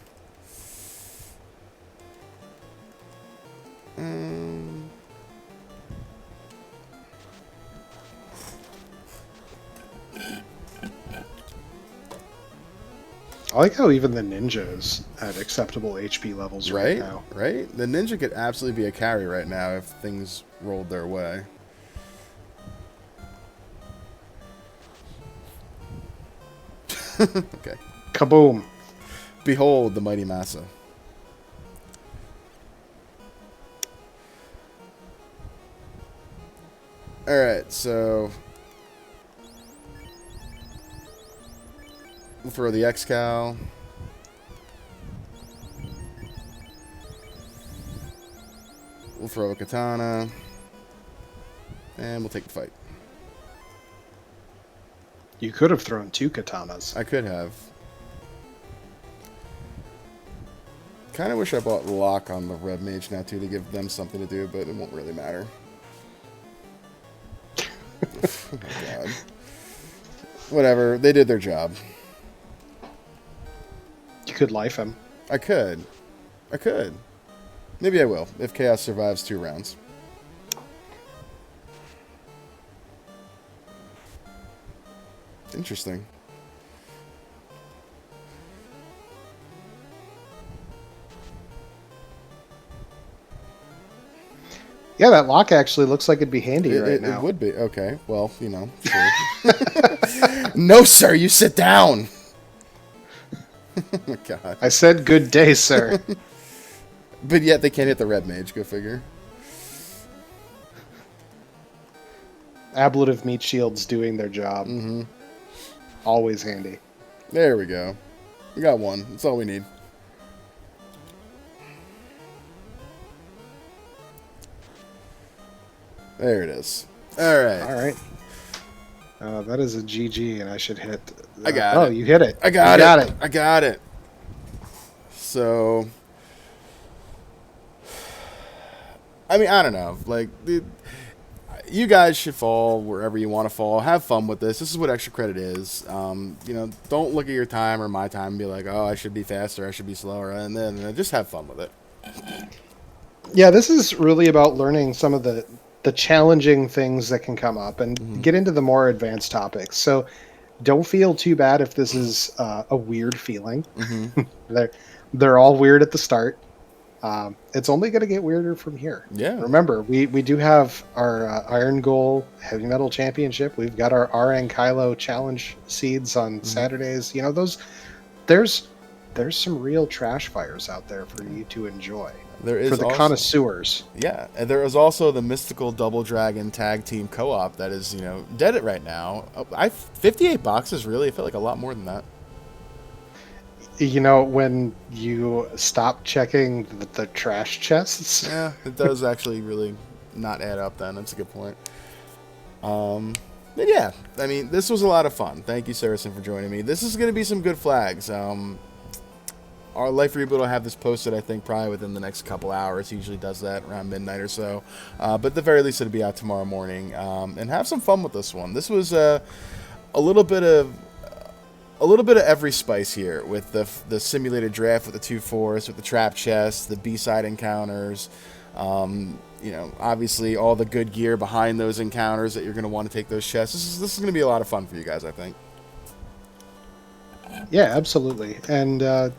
I like how even the ninjas at acceptable HP levels right now. Right? The ninja could absolutely be a carry right now if things rolled their way. Okay. Kaboom. Behold the mighty Massa. Alright, so we'll throw the X-Cal. We'll throw a katana. And we'll take the fight. You could have thrown 2 katanas. I could have. Kind of wish I bought lock on the Red Mage now too to give them something to do, but it won't really matter. Oh my god. Whatever, they did their job. You could life him. I could. Maybe I will, if Chaos survives 2 rounds. Interesting. Yeah, that lock actually looks like it'd be handy right It now. would be. Okay. Well, sure. No, sir. You sit down. Oh, God. I said good day, sir. But yet they can't hit the red mage. Go figure. Ablative meat shields doing their job. Mm-hmm. Always handy. There we go. We got one. That's all we need. There it is. All right. All right. That is a GG, and I should hit. I got it. Oh, you hit it. I got it. I got it. So, I mean, I don't know. Like, you guys should fall wherever you want to fall. Have fun with this. This is what extra credit is. Don't look at your time or my time and be like, oh, I should be faster, I should be slower, and then just have fun with it. Yeah, this is really about learning some of the challenging things that can come up and get into the more advanced topics. So don't feel too bad if this is a weird feeling. They're all weird at the start. It's only going to get weirder from here. Yeah. Remember, we do have our Iron Goal Heavy Metal Championship. We've got our RN Kylo Challenge seeds on Saturdays. You know, there's some real trash fires out there for you to enjoy. There is for the connoisseurs. Yeah, and there is also the Mystical Double Dragon Tag Team Co-op that is, dead right now. 58 boxes, really? I feel like a lot more than that. You know, when you stop checking the trash chests. Yeah, it does actually really not add up then. That's a good point. But yeah, I mean, this was a lot of fun. Thank you, Saracen, for joining me. This is going to be some good flags. Our Life Reboot will have this posted, I think, probably within the next couple hours. He usually does that around midnight or so. But at the very least, it'll be out tomorrow morning. And have some fun with this one. This was a little bit of every spice here with the simulated draft with the 2-4s, with the trap chests, the B-side encounters. Obviously all the good gear behind those encounters that you're going to want to take those chests. This is going to be a lot of fun for you guys, I think. Yeah, absolutely. And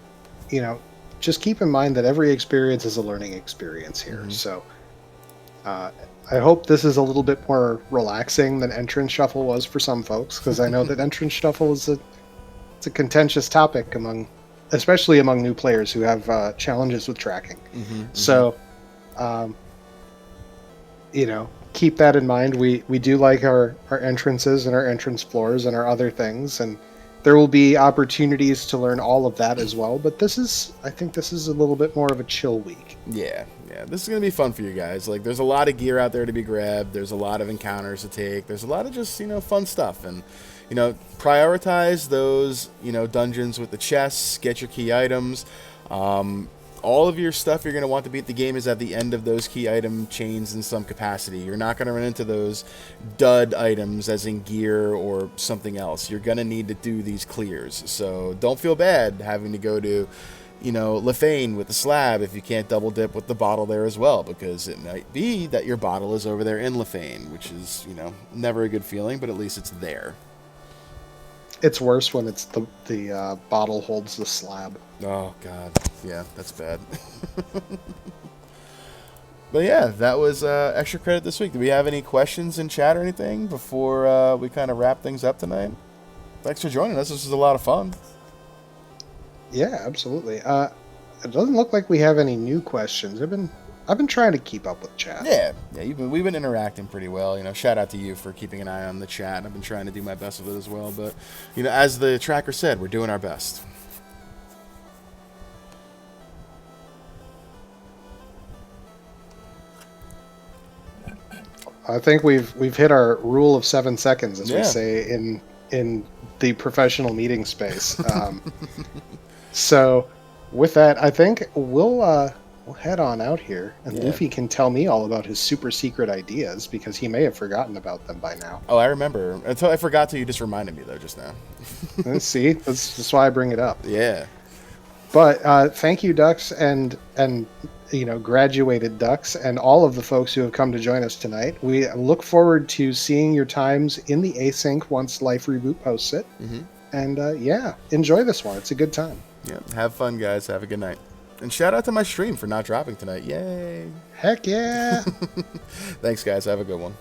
just keep in mind that every experience is a learning experience here. So I hope this is a little bit more relaxing than Entrance Shuffle was for some folks, because I know that Entrance Shuffle is it's a contentious topic especially among new players who have challenges with tracking. So, keep that in mind. We do like our entrances and our entrance floors and our other things, and there will be opportunities to learn all of that as well. But I think this is a little bit more of a chill week. Yeah. This is going to be fun for you guys. Like, there's a lot of gear out there to be grabbed. There's a lot of encounters to take. There's a lot of just, fun stuff. And, prioritize those, dungeons with the chests. Get your key items. All of your stuff you're going to want to beat the game is at the end of those key item chains in some capacity. You're not going to run into those dud items as in gear or something else. You're going to need to do these clears. So don't feel bad having to go to, Lefane with the slab if you can't double dip with the bottle there as well, because it might be that your bottle is over there in Lefane, which is, never a good feeling, but at least it's there. It's worse when it's the bottle holds the slab. Oh, God. Yeah, that's bad. But yeah, that was extra credit this week. Do we have any questions in chat or anything before we kind of wrap things up tonight? Thanks for joining us. This was a lot of fun. Yeah, absolutely. It doesn't look like we have any new questions. I've been trying to keep up with chat. Yeah, we've been interacting pretty well. Shout out to you for keeping an eye on the chat. I've been trying to do my best with it as well. But as the tracker said, we're doing our best. I think we've hit our rule of 7 seconds, as we say in the professional meeting space. So, with that, I think we'll head on out here, and Luffy can tell me all about his super secret ideas, because he may have forgotten about them by now. Oh, I remember. Until I forgot to, you just reminded me, though, just now. See? That's why I bring it up. Yeah. But thank you, Ducks, and graduated Ducks, and all of the folks who have come to join us tonight. We look forward to seeing your times in the async once Life Reboot posts it. And enjoy this one. It's a good time. Yeah. Have fun, guys. Have a good night. And shout out to my stream for not dropping tonight. Yay. Heck yeah. Thanks, guys. Have a good one.